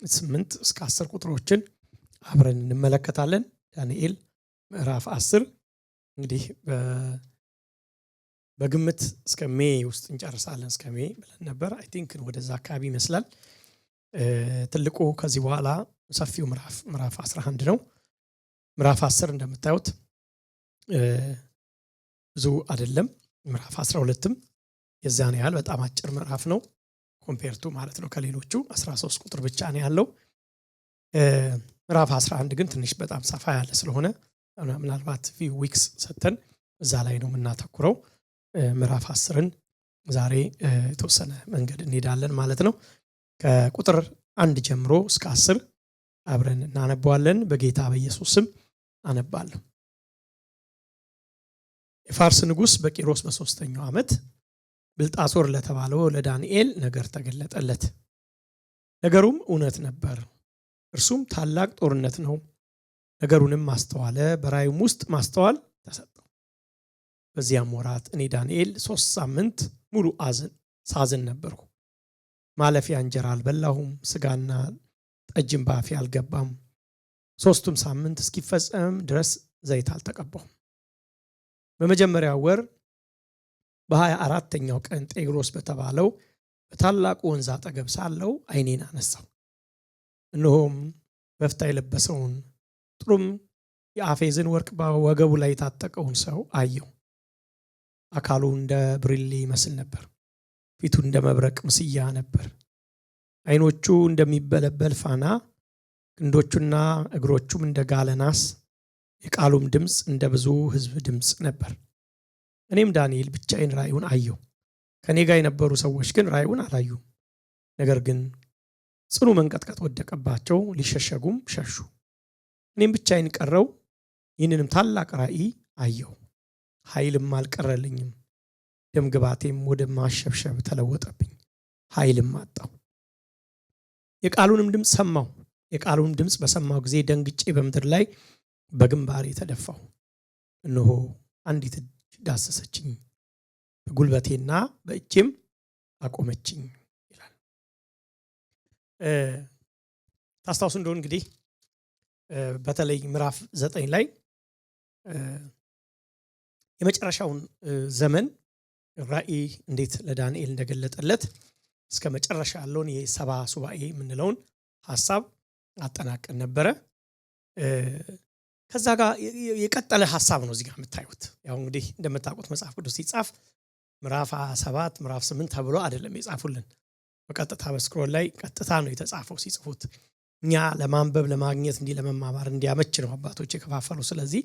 8 እስከ 10 ቁጥሮችን አብረን እንመለከታለን። ዳንኤል ምዕራፍ 10 እንግዲህ በግምት እስከ ሜይ ውስጥ እንጨርሳለን። እስከ ሜይ ብለን ነበር። አይ ቲንክ ወደዛ አካባቢ ይመስላል። ትልቁ ከዚህ በኋላ ሰፊው ምዕራፍ 11 ነው። ምዕራፍ 10 እንደምታዩት ብዙ አይደለም። ምዕራፍ 12ም የዛን ያህል በጣም አጭር ምዕራፍ ነው ኮምፔርቱ ማለት ነው ከሌሎቹ 13 ቁጥር ብቻ ነው ያለው። ምዕራፍ 11 ግን ትንሽ በጣም ሰፋ ያለ ስለሆነ ምናልባት ፊው ዊክስ ሰተን እዛ ላይ ነው የምናተኩረው። ምዕራፍ 10ን ዛሬ የተወሰነ መንገድ እንሄዳለን ማለት ነው። ከቁጥር 1 ጀምሮ እስከ 10 አብረን እናነባዋለን። በጌታ በኢየሱስ ስም አነባለሁ። የፋርስ ንጉሥ በቂሮስ በ3ኛው ዓመት ብልጣሶር ለተባለው ለዳንኤል ነገር ተገለጠለት። ነገሩም እውነት ነበር፣ እርሱም ታላቅ ጦርነት ነው። ነገሩንም ማስተዋለ፣ በራእዩም ውስጥ ማስተዋል ተሰጠው። በዚያም ወራት እኔ ዳንኤል 3 ሳምንት ሙሉ ሳዝን ነበርኩ። ማለፊያ እንጀራ አልበላሁም፣ ስጋና ጠጅም በአፌ አልገባም። 3ቱም ሳምንት እስኪፈጸም ድረስ ዘይት አልተቀባሁም። በመጀመሪያው ወር በ24ኛው ቀን ጤግሮስ በተባለው በታላቁ ወንዝ አጠገብ ሳለው ዓይኔን አነሳው። እነሆም በፍታ የለበሰውን ጥሩም የአፌዝን ወርቅ በወገቡ ላይ የታጠቀውን ሰው አየው። አካሉ እንደ ብርሌ ይመስል ነበር፣ ፊቱ እንደ መብረቅ ምስያ ነበር። ዓይኖቹ እንደሚበለበል ፋና፣ ክንዶቹና እግሮቹም እንደ ጋለ ናስ፣ የቃሉም ድምፅ እንደ ብዙ ሕዝብ ድምፅ ነበር። እኔም ዳንኤል ብቻዬን ራእዩን አየሁ። ከኔ ጋር የነበሩ ሰዎች ግን ራእዩን አላዩም። ነገር ግን ጽኑ መንቀጥቀጥ ወደቀባቸው፣ ሊሸሸጉም ሸሹ። እኔም ብቻዬን ቀረው። ይህንንም ታላቅ ራእይ አየሁ። ኃይልም አልቀረልኝም። ደም ግባቴም ወደ ማሸብሸብ ተለወጠብኝ፣ ኃይልም አጣሁ። የቃሉንም ድምፅ ሰማሁ። የቃሉን ድምፅ በሰማሁ ጊዜ ደንግጬ በምድር ላይ በግንባሬ ተደፋሁ። እነሆ አንዲት እጅ ዳሰሰችኝ፣ በጉልበቴና በእጄም አቆመችኝ ይላል። ታስታውሱ እንደሆነ እንግዲህ በተለይ ምዕራፍ 9 ላይ የመጨረሻውን ዘመን ራእይ እንዴት ለዳንኤል እንደገለጠለት እስከ መጨረሻ ያለውን የሰባ ሱባኤ የምንለውን ሐሳብ አጠናቀን ነበረ። ከዛ ጋር የቀጠለ ሐሳብ ነው እዚህ ጋር የምታዩት። ያው እንግዲህ እንደምታውቁት መጽሐፍ ቅዱስ ሲጻፍ ምዕራፍ 7 ምዕራፍ 8 ተብሎ አይደለም የጻፉልን። በቀጥታ በስክሮል ላይ ቀጥታ ነው የተጻፈው ሲጽፉት። እኛ ለማንበብ ለማግኘት እንዲህ ለመማማር እንዲያመች ነው አባቶች የከፋፈሉ። ስለዚህ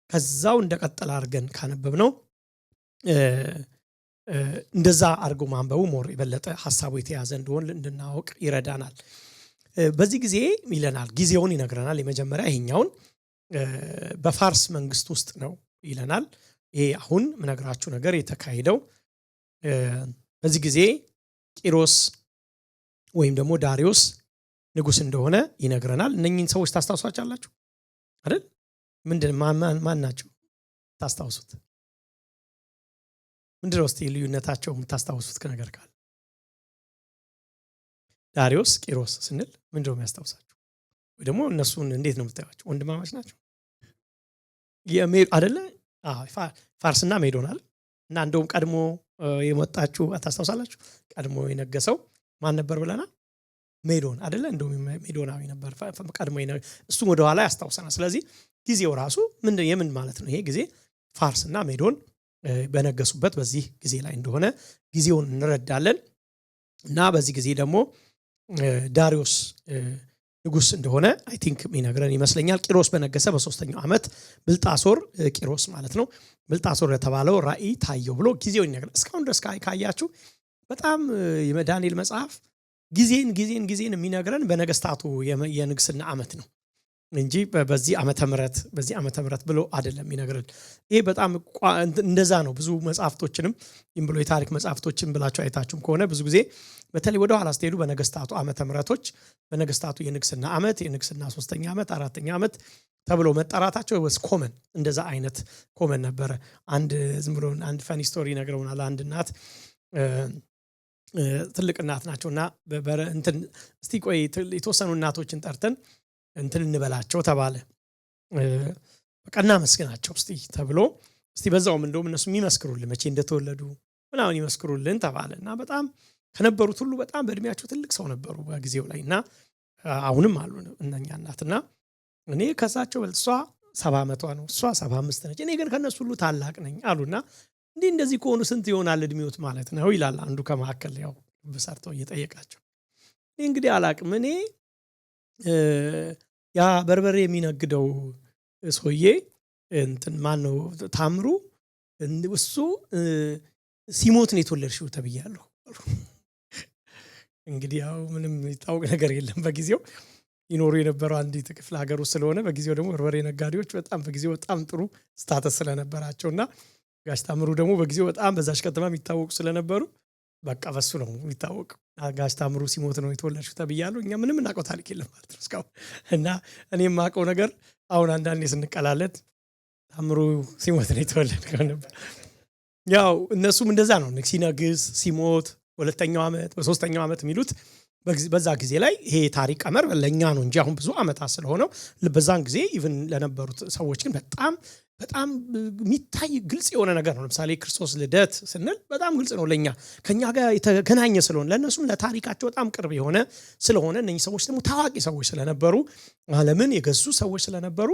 ከዛው እንደቀጠለ አድርገን ካነበብ ነው እንደዛ አድርጎ ማንበቡ ሞር የበለጠ ሐሳቡ የተያዘ እንደሆን እንድናውቅ ይረዳናል። በዚህ ጊዜ ይለናል፣ ጊዜውን ይነግረናል። የመጀመሪያ ይሄኛውን በፋርስ መንግስት ውስጥ ነው ይለናል። ይሄ አሁን ምነግራችሁ ነገር የተካሄደው በዚህ ጊዜ ቂሮስ ወይም ደግሞ ዳሪዮስ ንጉስ እንደሆነ ይነግረናል። እነኚህን ሰዎች ታስታውሷቸዋላችሁ አይደል? ምንድን ማን ናቸው ታስታውሱት? ምንድነው እስቲ ልዩነታቸው የምታስታውሱት ነገር ካለ? ዳሪዮስ ቂሮስ ስንል ምንድነው የሚያስታውሳችሁ? ወይ ደግሞ እነሱን እንዴት ነው የምታዩዋቸው? ወንድማማች ናቸው አይደለ? ፋርስና ሜዶናል። እና እንደውም ቀድሞ የመጣችሁ ታስታውሳላችሁ? ቀድሞ የነገሰው ማን ነበር ብለናል? ሜዶን አይደለ? እንደውም ሜዶናዊ ነበር ቀድሞ። እሱም ወደ ኋላ ያስታውሰናል። ስለዚህ ጊዜው ራሱ የምን ማለት ነው? ይሄ ጊዜ ፋርስና ሜዶን በነገሱበት በዚህ ጊዜ ላይ እንደሆነ ጊዜውን እንረዳለን። እና በዚህ ጊዜ ደግሞ ዳሪዮስ ንጉስ እንደሆነ አይ ቲንክ የሚነግረን ይመስለኛል። ቂሮስ በነገሰ በ3ኛው ዓመት ብልጣሶር ቂሮስ ማለት ነው ብልጣሶር የተባለው ራእይ ታየው ብሎ ጊዜው ይነግረን። እስካሁን ድረስ ካያችሁ በጣም የዳንኤል መጽሐፍ ጊዜን የሚነግረን በነገስታቱ የንግስና ዓመት ነው እንጂ በዚህ ዓመተ ምህረት ብሎ አይደለም የሚነግረን። ይሄ በጣም እንደዛ ነው። ብዙ መጽሐፍቶችንም ብሎ የታሪክ መጽሐፍቶችን ብላችሁ አይታችሁም ከሆነ ብዙ ጊዜ በተለይ ወደ ኋላ ስትሄዱ በነገስታቱ ዓመተ ምህረቶች በነገስታቱ የንግስና ዓመት የንግስና 3ኛ ዓመት 4ኛ ዓመት ተብሎ መጠራታቸው ኮመን እንደዛ አይነት ኮመን ነበረ። አንድ ዝም ብሎ አንድ ፈኒ ስቶሪ ነግረውናል። አንድ እናት ትልቅ እናት ናቸውና እንትን እስቲ ቆይ የተወሰኑ እናቶችን ጠርተን እንትን እንበላቸው ተባለ። በቃ እናመስግናቸው እስቲ ተብሎ እስቲ በዛውም እንደውም እነሱ የሚመስክሩልን መቼ እንደተወለዱ ምናምን ይመስክሩልን ተባለና በጣም ከነበሩት ሁሉ በጣም በእድሜያቸው ትልቅ ሰው ነበሩ በጊዜው ላይ እና አሁንም አሉ እነኛ እናትና እኔ ከሳቸው እሷ 70 ዓመቷ ነው እሷ 75 ነች እኔ ግን ከነሱ ሁሉ ታላቅ ነኝ አሉና እንደዚህ ከሆኑ ስንት ይሆናል እድሜዎት ማለት ነው ይላል አንዱ ከመሐከል ያው በሰርተው እየጠየቃቸው እንግዲህ አላቅም እኔ ያ በርበሬ የሚነግደው ሰውዬ እንትን ማን ነው ታምሩ እሱ ሲሞት ነው የተወለድሽው ተብያለሁ። እንግዲህ ያው ምንም ይታወቅ ነገር የለም በጊዜው ይኖሩ የነበረው አንዲት ክፍለ ሀገር ውስጥ ስለሆነ በጊዜው ደግሞ በርበሬ ነጋዴዎች በጣም በጊዜው በጣም ጥሩ ስታተስ ስለነበራቸውና ጋሽ ታምሩ ደግሞ በጊዜው በጣም በዛሽ ከተማ የሚታወቁ ስለነበሩ በቃ በሱ ነው የሚታወቅ ጋሽ ታምሩ ሲሞት ነው የተወለድሽው ተብያለሁ። እኛ ምንም እናውቀው ታሪክ የለም ማለት ነው እስካሁን እና እኔ የማውቀው ነገር አሁን አንዳንዴ ስንቀላለት ታምሩ ሲሞት ነው የተወለድከው ነበር። ያው እነሱም እንደዛ ነው ሲነግስ ሲሞት ሁለተኛው ዓመት በሶስተኛው ዓመት የሚሉት በዛ ጊዜ ላይ ይሄ ታሪክ ቀመር ለኛ ነው እንጂ አሁን ብዙ ዓመታት ስለሆነው በዛን ጊዜ ኢቭን ለነበሩት ሰዎች ግን በጣም የሚታይ ግልጽ የሆነ ነገር ነው። ለምሳሌ ክርስቶስ ልደት ስንል በጣም ግልጽ ነው ለኛ ከኛ ጋር የተገናኘ ስለሆነ ለነሱም ለታሪካቸው በጣም ቅርብ የሆነ ስለሆነ እነዚህ ሰዎች ደግሞ ታዋቂ ሰዎች ስለነበሩ ዓለምን የገዙ ሰዎች ስለነበሩ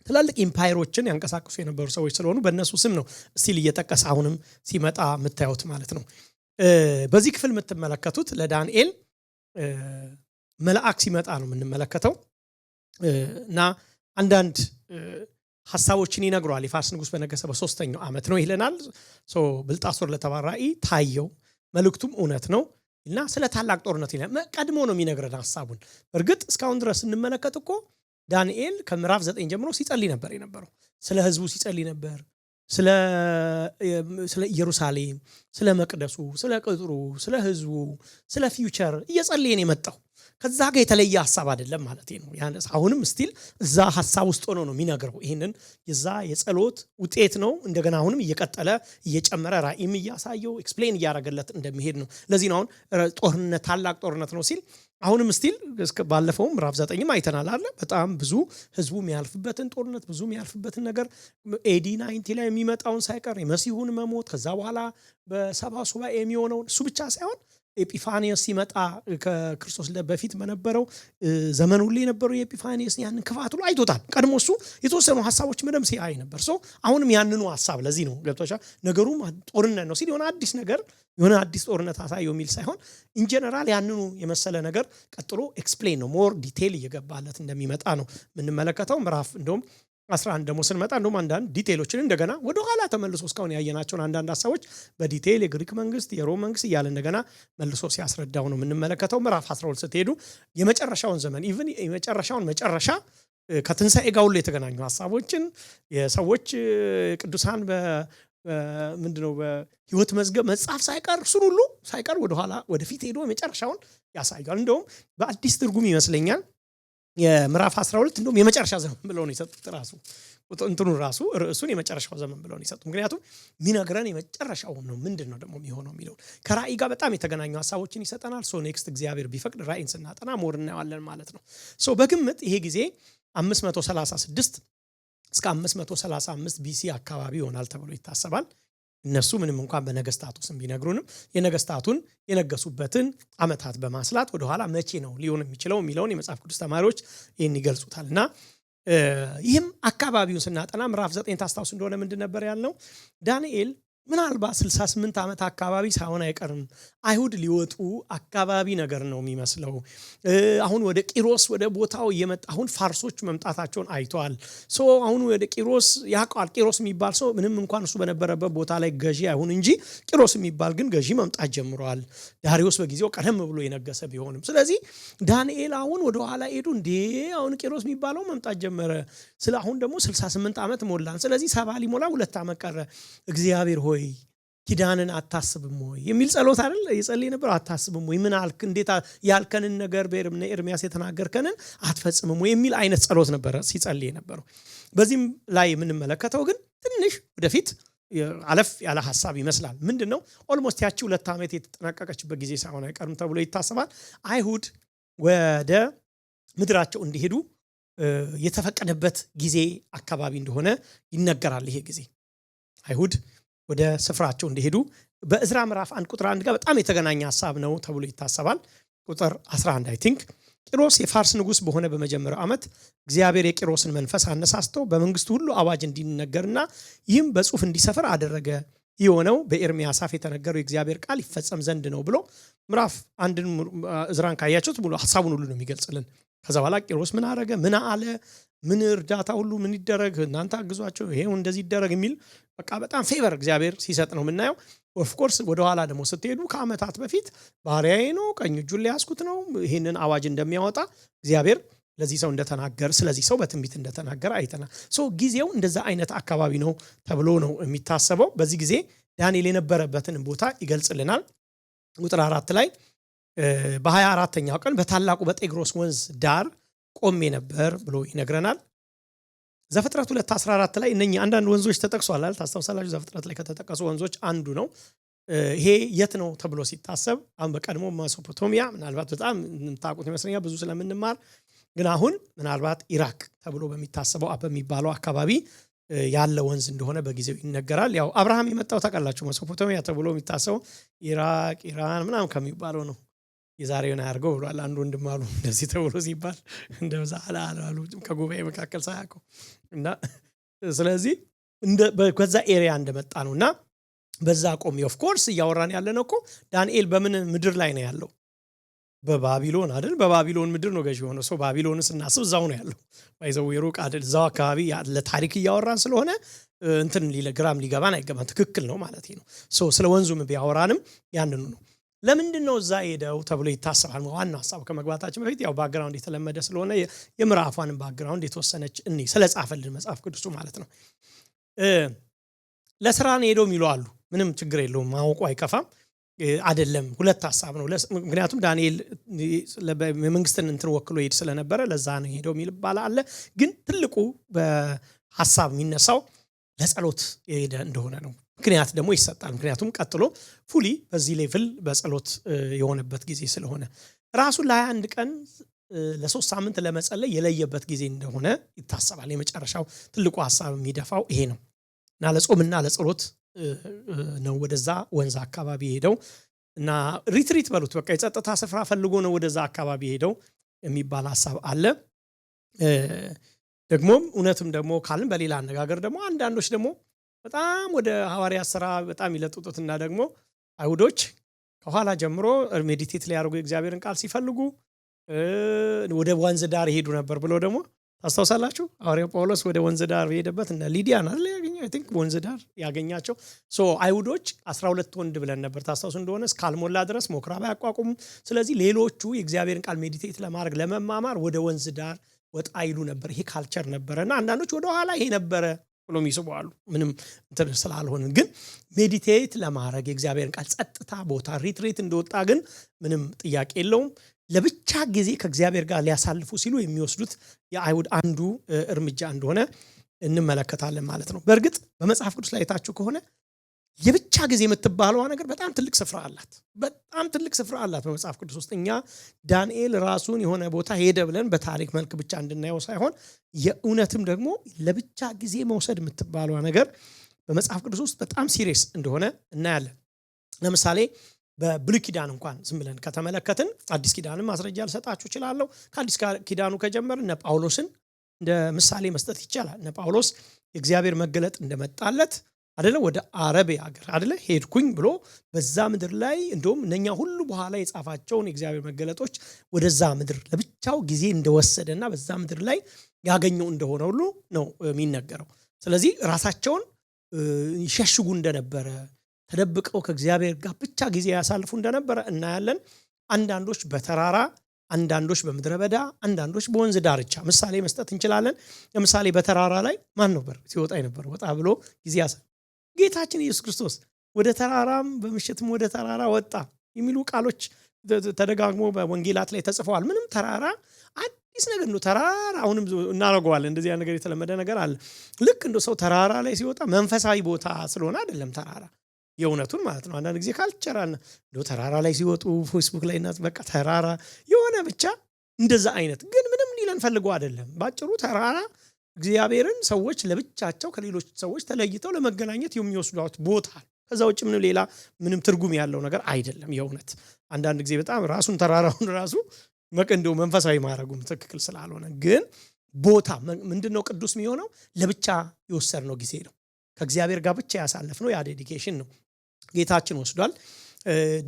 ትላልቅ ኢምፓየሮችን ያንቀሳቅሱ የነበሩ ሰዎች ስለሆኑ በእነሱ ስም ነው ስቲል እየጠቀሰ አሁንም ሲመጣ የምታዩት ማለት ነው። በዚህ ክፍል የምትመለከቱት ለዳንኤል መልአክ ሲመጣ ነው የምንመለከተው እና አንዳንድ ሐሳቦችን ይነግረዋል። የፋርስ ንጉስ በነገሰ በ3ኛው ዓመት ነው ይለናል። ብልጣሶር ለተባለ ራእይ ታየው መልእክቱም እውነት ነው እና ስለ ታላቅ ጦርነት ይላል ቀድሞ ነው የሚነግረን ሐሳቡን። በእርግጥ እስካሁን ድረስ እንመለከት እኮ ዳንኤል ከምዕራፍ 9 ጀምሮ ሲጸልይ ነበር የነበረው ስለ ህዝቡ ሲጸልይ ነበር ስለ ኢየሩሳሌም ስለ መቅደሱ ስለ ቅጥሩ ስለ ህዝቡ ስለ ፊውቸር እየጸለየ ነው የመጣው። ከዛ ጋር የተለየ ሐሳብ አይደለም ማለት ነው። ያንስ አሁንም ስቲል እዛ ሐሳብ ውስጥ ሆኖ ነው የሚነግረው። ይሄንን የዛ የጸሎት ውጤት ነው እንደገና አሁንም እየቀጠለ እየጨመረ ራእይም እያሳየው ኤክስፕሌን እያደረገለት እንደሚሄድ ነው። ለዚህ ነው አሁን ጦርነት ታላቅ ጦርነት ነው ሲል አሁንም ስቲል ባለፈው ምዕራፍ 9ም አይተናል አይደል? በጣም ብዙ ህዝቡ የሚያልፍበትን ጦርነት ብዙ የሚያልፍበትን ነገር ኤዲ 90 ላይ የሚመጣውን ሳይቀር የመሲሁን መሞት ከዛ በኋላ በሰባ ሱባኤ የሚሆነው እሱ ብቻ ሳይሆን ኤጲፋኒየስ ሲመጣ ከክርስቶስ በፊት በነበረው ዘመን ሁሉ የነበረው የኤጲፋኒየስ ያንን ክፋት ሁሉ አይቶታል። ቀድሞ እሱ የተወሰኑ ሐሳቦች ምንም ሲያይ ነበር። አሁንም ያንኑ ሐሳብ ለዚህ ነው ገብቶሻል ነገሩም ጦርነት ነው ሲል የሆነ አዲስ ነገር የሆነ አዲስ ጦርነት አሳየው የሚል ሳይሆን ኢን ጀነራል ያንኑ የመሰለ ነገር ቀጥሎ ኤክስፕሌን ነው ሞር ዲቴል እየገባለት እንደሚመጣ ነው የምንመለከተው። ምዕራፍ እንደውም 11 ደግሞ ስንመጣ እንደውም አንዳንድ ዲቴሎችን እንደገና ወደ ኋላ ተመልሶ እስካሁን ያየናቸውን አንዳንድ ሐሳቦች በዲቴል የግሪክ መንግስት የሮም መንግስት እያለ እንደገና መልሶ ሲያስረዳው ነው የምንመለከተው። ምዕራፍ 12 ስትሄዱ የመጨረሻውን ዘመን ኢቭን የመጨረሻውን መጨረሻ ከትንሣኤ ጋር ሁሉ የተገናኙ ሐሳቦችን የሰዎች ቅዱሳን ምንድነው በህይወት መዝገብ መጽሐፍ ሳይቀር እሱን ሁሉ ሳይቀር ወደ ኋላ ወደፊት ሄዶ የመጨረሻውን ያሳያል። እንደውም በአዲስ ትርጉም ይመስለኛል የምዕራፍ 12 እንደውም የመጨረሻ ዘመን ብለው ነው የሰጡት። ራሱ እንትኑ ራሱ ርዕሱን የመጨረሻው ዘመን ብለው ነው የሰጡት። ምክንያቱም ሚነግረን የመጨረሻው ነው ምንድነው ደግሞ የሚሆነው የሚለው ከራእይ ጋር በጣም የተገናኙ ሐሳቦችን ይሰጠናል። ኔክስት እግዚአብሔር ቢፈቅድ ራእይን ስናጠና ሞር እናያለን ማለት ነው። በግምት ይሄ ጊዜ 536 እስከ 535 ቢሲ አካባቢ ይሆናል ተብሎ ይታሰባል። እነሱ ምንም እንኳን በነገስታቱ ስም ቢነግሩንም የነገስታቱን የነገሱበትን ዓመታት በማስላት ወደ ኋላ መቼ ነው ሊሆን የሚችለው የሚለውን የመጽሐፍ ቅዱስ ተማሪዎች ይህን ይገልጹታልና ይህም አካባቢውን ስናጠና ምዕራፍ 9 ታስታውስ እንደሆነ ምንድን ነበር ያልነው? ዳንኤል ምናልባት 68 ዓመት አካባቢ ሳይሆን አይቀርም አይሁድ ሊወጡ አካባቢ ነገር ነው የሚመስለው። አሁን ወደ ቂሮስ ወደ ቦታው እየመጣ አሁን ፋርሶች መምጣታቸውን አይቷል። አሁን ወደ ቂሮስ ያውቃል። ቂሮስ የሚባል ሰው ምንም እንኳን እሱ በነበረበት ቦታ ላይ ገዢ አይሁን እንጂ ቂሮስ የሚባል ግን ገዢ መምጣት ጀምሯል። ዳሪዮስ በጊዜው ቀደም ብሎ የነገሰ ቢሆንም ስለዚህ ዳንኤል አሁን ወደ ኋላ ሄዱ አሁን ቂሮስ የሚባለው መምጣት ጀመረ። አሁን ደግሞ 68 ዓመት ሞላን። ስለዚህ 70 ሊሞላ 2 ዓመት ቀረ። እግዚአብሔር ሆይ ኪዳንን አታስብም ወይ የሚል ጸሎት አይደል ይጸልይ ነበር። አታስብም ወይ ምን አልክ እንዴት ያልከንን ነገር በኤርምያስ የተናገርከንን አትፈጽምም ወይ የሚል አይነት ጸሎት ነበር ሲጸልይ ነበር። በዚህም ላይ የምንመለከተው ግን ትንሽ ወደፊት አለፍ ያለ ሐሳብ ይመስላል። ምንድነው ኦልሞስት ያቺ 2 ዓመት የተጠናቀቀችበት ጊዜ ሳይሆን አይቀርም ተብሎ ይታሰባል። አይሁድ ወደ ምድራቸው እንዲሄዱ የተፈቀደበት ጊዜ አካባቢ እንደሆነ ይነገራል። ይሄ ጊዜ አይሁድ ወደ ስፍራቸው እንዲሄዱ በእዝራ ምዕራፍ 1 ቁጥር 1 ጋር በጣም የተገናኘ ሐሳብ ነው ተብሎ ይታሰባል። ቁጥር 11 አይ ቲንክ ቂሮስ የፋርስ ንጉስ በሆነ በመጀመሪያው ዓመት እግዚአብሔር የቂሮስን መንፈስ አነሳስቶ በመንግስቱ ሁሉ አዋጅ እንዲነገርና ይህም በጽሁፍ እንዲሰፍር አደረገ። የሆነው በኤርምያስ አፍ የተነገረው የእግዚአብሔር ቃል ይፈጸም ዘንድ ነው ብሎ ምዕራፍ 1 እዝራን ካያችሁት ሙሉ ሐሳቡን ሁሉ ነው የሚገልጽልን። ከዛ በኋላ ቂሮስ ምን አረገ፣ ምን አለ፣ ምን እርዳታ ሁሉ ምን ይደረግ፣ እናንተ አግዟቸው፣ ይሄው እንደዚህ ይደረግ የሚል በቃ በጣም ፌቨር እግዚአብሔር ሲሰጥ ነው የምናየው። ኦፍ ኮርስ ወደ ኋላ ደግሞ ስትሄዱ ከዓመታት በፊት ባሪያዬ ነው ቀኝ እጁን ሊያስኩት ነው ይሄንን አዋጅ እንደሚያወጣ እግዚአብሔር ለዚህ ሰው እንደተናገረ ስለዚህ ሰው በትንቢት እንደተናገረ አይተናል። ጊዜው እንደዛ አይነት አካባቢ ነው ተብሎ ነው የሚታሰበው። በዚህ ጊዜ ዳንኤል የነበረበትን ቦታ ይገልጽልናል። ቁጥር 4 ላይ በ24ኛው ቀን በታላቁ በጤግሮስ ወንዝ ዳር ቆሜ ነበር ብሎ ይነግረናል። ዘፍጥረት 2:14 ላይ እነኚህ አንዳንድ ወንዞች ተጠቅሷል አይደል? ታስታውሳላችሁ? ዘፍጥረት ላይ ከተጠቀሱ ወንዞች አንዱ ነው። ይሄ የት ነው ተብሎ ሲታሰብ አሁን በቀድሞ ሜሶፖታሚያ ምናልባት በጣም የምታውቁት ይመስለኛል ብዙ ስለምንማር፣ ግን አሁን ምናልባት ኢራቅ ተብሎ በሚታሰበው በሚባለው አካባቢ ያለ ወንዝ እንደሆነ በጊዜው ይነገራል። ያው አብርሃም የመጣው ታውቃላችሁ ሜሶፖታሚያ ተብሎ የሚታሰበው ኢራቅ ኢራን ምናምን ከሚባለው ነው። የዛሬውን አያርገው ብሏል አንድ ወንድም አሉ እንደዚህ ተብሎ ሲባል እንደዛ አላሉ ከጉባኤ መካከል ሳያውቁ እና ስለዚህ በዛ ኤሪያ እንደመጣ ነውና በዛ ቆሜ ኦፍ ኮርስ እያወራን ያለነው እኮ ዳንኤል በምን ምድር ላይ ነው ያለው? በባቢሎን አይደል? በባቢሎን ምድር ነው ገዢ ሆኖ ሰው ባቢሎንን ስናስብ እዛው ነው ያለው። ባይዘው የሩቅ አይደል? እዛው አካባቢ ያለ ታሪክ እያወራን ስለሆነ እንትን ግራም ሊገባን አይገባም። ትክክል ነው ማለት ነው። ስለ ወንዙም ቢያወራንም ያንኑ ነው። ለምንድን ነው እዛ ሄደው ተብሎ ይታሰባል? ዋናው ሐሳብ ከመግባታችን በፊት ያው ባክግራውንድ የተለመደ ስለሆነ የምዕራፏን ባክግራውንድ የተወሰነች ስለጻፈልን መጽሐፍ ቅዱሱ ማለት ነው። ለስራ ነው ሄደው የሚሉ አሉ። ምንም ችግር የለውም ማወቁ አይከፋም። አይደለም ሁለት ሐሳብ ነው። ምክንያቱም ዳንኤል የመንግስትን እንትን ወክሎ ሄድ ስለነበረ ለዛ ነው ሄደው የሚል ባላ አለ። ግን ትልቁ በሐሳብ የሚነሳው ለጸሎት የሄደ እንደሆነ ነው። ምክንያት ደግሞ ይሰጣል። ምክንያቱም ቀጥሎ ፉሊ በዚህ ሌቭል በጸሎት የሆነበት ጊዜ ስለሆነ ራሱን ለ21 ቀን ለ3 ሳምንት ለመጸለይ የለየበት ጊዜ እንደሆነ ይታሰባል። የመጨረሻው ትልቁ ሐሳብ የሚደፋው ይሄ ነው እና ለጾምና ለጸሎት ነው ወደዛ ወንዝ አካባቢ ሄደው እና ሪትሪት በሉት በቃ የጸጥታ ስፍራ ፈልጎ ነው ወደዛ አካባቢ ሄደው የሚባል ሐሳብ አለ። ደግሞም እውነትም ደግሞ ካልን በሌላ አነጋገር ደግሞ አንዳንዶች ደግሞ በጣም ወደ ሐዋርያት ሥራ በጣም ይለጥጡትና ደግሞ አይሁዶች ከኋላ ጀምሮ ሜዲቴት ሊያደርጉ የእግዚአብሔርን ቃል ሲፈልጉ ወደ ወንዝ ዳር ይሄዱ ነበር ብሎ ደግሞ ታስታውሳላችሁ። ሐዋርያው ጳውሎስ ወደ ወንዝ ዳር የሄደበት እና ሊዲያን አይደል ያገኘው አይ ቲንክ ወንዝ ዳር ያገኛቸው። አይሁዶች 12 ወንድ ብለን ነበር ታስታውሱ እንደሆነ እስካልሞላ ድረስ ሞክራባ ያቋቁሙ። ስለዚህ ሌሎቹ የእግዚአብሔርን ቃል ሜዲቴት ለማድረግ ለመማማር ወደ ወንዝ ዳር ወጣ ይሉ ነበር። ይሄ ካልቸር ነበረና አንዳንዶች ወደ ኋላ ይሄ ነበረ ብሎም ይስባሉ። ምንም እንትን ስላልሆነ ግን ሜዲቴት ለማድረግ የእግዚአብሔርን ቃል ጸጥታ ቦታ ሪትሪት እንደወጣ ግን ምንም ጥያቄ የለውም። ለብቻ ጊዜ ከእግዚአብሔር ጋር ሊያሳልፉ ሲሉ የሚወስዱት የአይሁድ አንዱ እርምጃ እንደሆነ እንመለከታለን ማለት ነው። በእርግጥ በመጽሐፍ ቅዱስ ላይ ታችሁ ከሆነ የብቻ ጊዜ የምትባለዋ ነገር በጣም ትልቅ ስፍራ አላት። በጣም ትልቅ ስፍራ አላት በመጽሐፍ ቅዱስ ውስጥ። እኛ ዳንኤል ራሱን የሆነ ቦታ ሄደ ብለን በታሪክ መልክ ብቻ እንድናየው ሳይሆን የእውነትም ደግሞ ለብቻ ጊዜ መውሰድ የምትባለዋ ነገር በመጽሐፍ ቅዱስ ውስጥ በጣም ሲሪየስ እንደሆነ እናያለን። ለምሳሌ በብሉይ ኪዳን እንኳን ዝም ብለን ከተመለከትን አዲስ ኪዳንም ማስረጃ ልሰጣችሁ እችላለሁ። ከአዲስ ኪዳኑ ከጀመርን እነ ጳውሎስን እንደ ምሳሌ መስጠት ይቻላል። እነ ጳውሎስ የእግዚአብሔር መገለጥ እንደመጣለት አይደለ ወደ አረቢያ ሀገር አይደለ ሄድኩኝ ብሎ በዛ ምድር ላይ እንደውም እነኛ ሁሉ በኋላ የጻፋቸውን የእግዚአብሔር መገለጦች ወደዛ ምድር ለብቻው ጊዜ እንደወሰደና በዛ ምድር ላይ ያገኘው እንደሆነ ሁሉ ነው የሚነገረው። ስለዚህ ራሳቸውን ይሸሽጉ እንደነበረ ተደብቀው ከእግዚአብሔር ጋር ብቻ ጊዜ ያሳልፉ እንደነበረ እናያለን። አንዳንዶች በተራራ፣ አንዳንዶች በምድረ በዳ፣ አንዳንዶች በወንዝ ዳርቻ ምሳሌ መስጠት እንችላለን። ለምሳሌ በተራራ ላይ ማን ነበር ሲወጣ ነበር ወጣ ብሎ ጊዜ ጌታችን ኢየሱስ ክርስቶስ ወደ ተራራም በምሽትም ወደ ተራራ ወጣ የሚሉ ቃሎች ተደጋግሞ በወንጌላት ላይ ተጽፈዋል። ምንም ተራራ አዲስ ነገር ነው። ተራራ አሁንም እናደርገዋለን። እንደዚህ ነገር የተለመደ ነገር አለ። ልክ እንደ ሰው ተራራ ላይ ሲወጣ መንፈሳዊ ቦታ ስለሆነ አይደለም ተራራ የእውነቱን ማለት ነው። አንዳንድ ጊዜ ካልቸራል እንደው ተራራ ላይ ሲወጡ ፌስቡክ ላይ እና በቃ ተራራ የሆነ ብቻ እንደዛ አይነት ግን ምንም ሊለን ፈልገው አይደለም። ባጭሩ ተራራ እግዚአብሔርን ሰዎች ለብቻቸው ከሌሎች ሰዎች ተለይተው ለመገናኘት የሚወስዱት ቦታ። ከዛ ውጭ ምንም ሌላ ምንም ትርጉም ያለው ነገር አይደለም። የእውነት አንዳንድ ጊዜ በጣም ራሱን ተራራውን ራሱ እንደው መንፈሳዊ ማድረጉም ትክክል ስላልሆነ ግን ቦታ ምንድነው ቅዱስ የሚሆነው ለብቻ የወሰድነው ጊዜ ነው። ከእግዚአብሔር ጋር ብቻ ያሳለፍነው ያ ዴዲኬሽን ነው። ጌታችን ወስዷል።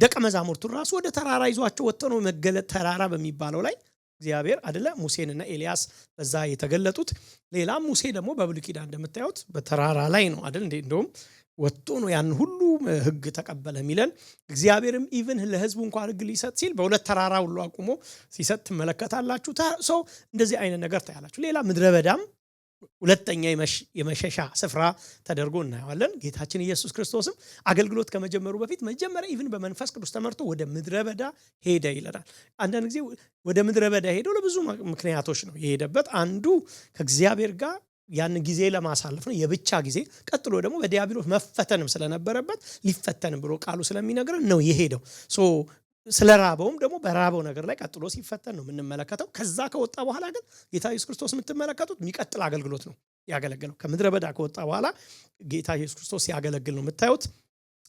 ደቀ መዛሙርቱን ራሱ ወደ ተራራ ይዟቸው ወጥተው ነው መገለጥ ተራራ በሚባለው ላይ እግዚአብሔር አይደለ ሙሴንና ኤልያስ በዛ የተገለጡት። ሌላ ሙሴ ደግሞ በብሉይ ኪዳን እንደምታዩት በተራራ ላይ ነው አይደል እንዴ እንደውም ወጥቶ ነው ያን ሁሉ ህግ ተቀበለ የሚለን። እግዚአብሔርም ኢቭን ለህዝቡ እንኳን ህግ ሊሰጥ ሲል በሁለት ተራራ ሁሉ አቁሞ ሲሰጥ ትመለከታላችሁ። ሰው እንደዚህ አይነት ነገር ታያላችሁ። ሌላ ምድረ በዳም ሁለተኛ የመሸሻ ስፍራ ተደርጎ እናየዋለን። ጌታችን ኢየሱስ ክርስቶስም አገልግሎት ከመጀመሩ በፊት መጀመሪያ ኢቭን በመንፈስ ቅዱስ ተመርቶ ወደ ምድረ በዳ ሄደ ይላል። አንዳንድ ጊዜ ወደ ምድረ በዳ ሄደው ለብዙ ምክንያቶች ነው የሄደበት። አንዱ ከእግዚአብሔር ጋር ያን ጊዜ ለማሳለፍ ነው የብቻ ጊዜ። ቀጥሎ ደግሞ በዲያብሎስ መፈተንም ስለነበረበት ሊፈተንም ብሎ ቃሉ ስለሚነግረን ነው የሄደው። ስለራበውም ደግሞ በራበው ነገር ላይ ቀጥሎ ሲፈተን ነው የምንመለከተው። ከዛ ከወጣ በኋላ ግን ጌታ ኢየሱስ ክርስቶስ የምትመለከቱት የሚቀጥል አገልግሎት ነው ያገለገለው። ከምድረ በዳ ከወጣ በኋላ ጌታ ኢየሱስ ክርስቶስ ሲያገለግል ነው የምታዩት።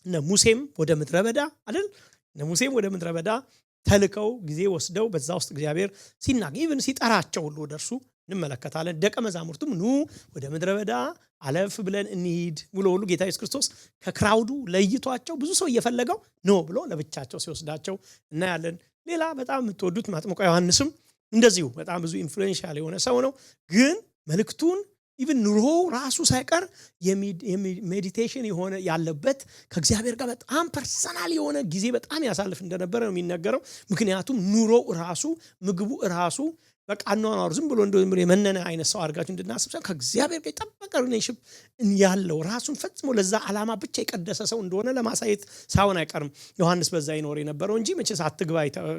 እነ ሙሴም ወደ ምድረ በዳ አይደል እነ ሙሴም ወደ ምድረ በዳ ተልከው ጊዜ ወስደው በዛ ውስጥ እግዚአብሔር ሲናገር ኢቭን ሲጠራቸው ሁሉ ወደርሱ እንመለከታለን። ደቀ መዛሙርቱም ኑ ወደ ምድረ በዳ አለፍ ብለን እንሂድ ብሎ ሁሉ ጌታ ኢየሱስ ክርስቶስ ከክራውዱ ለይቷቸው ብዙ ሰው እየፈለገው ኖ ብሎ ለብቻቸው ሲወስዳቸው እናያለን። ሌላ በጣም የምትወዱት መጥምቁ ዮሐንስም እንደዚሁ በጣም ብዙ ኢንፍሉዌንሻል የሆነ ሰው ነው። ግን መልእክቱን ኢቭን ኑሮ ራሱ ሳይቀር ሜዲቴሽን የሆነ ያለበት ከእግዚአብሔር ጋር በጣም ፐርሰናል የሆነ ጊዜ በጣም ያሳልፍ እንደነበረ ነው የሚነገረው። ምክንያቱም ኑሮ ራሱ ምግቡ ራሱ በቃ አኗኗሩ ዝም ብሎ እንደው የመነነ አይነት ሰው አድርጋችሁ እንድናስብ ከእግዚአብሔር ጋር የጠበቀ ሪሌሽንሺፕ ያለው ራሱን ፈጽሞ ለዛ ዓላማ ብቻ የቀደሰ ሰው እንደሆነ ለማሳየት ሳይሆን አይቀርም ዮሐንስ በዛ ይኖር የነበረው እንጂ መቼስ አትግባ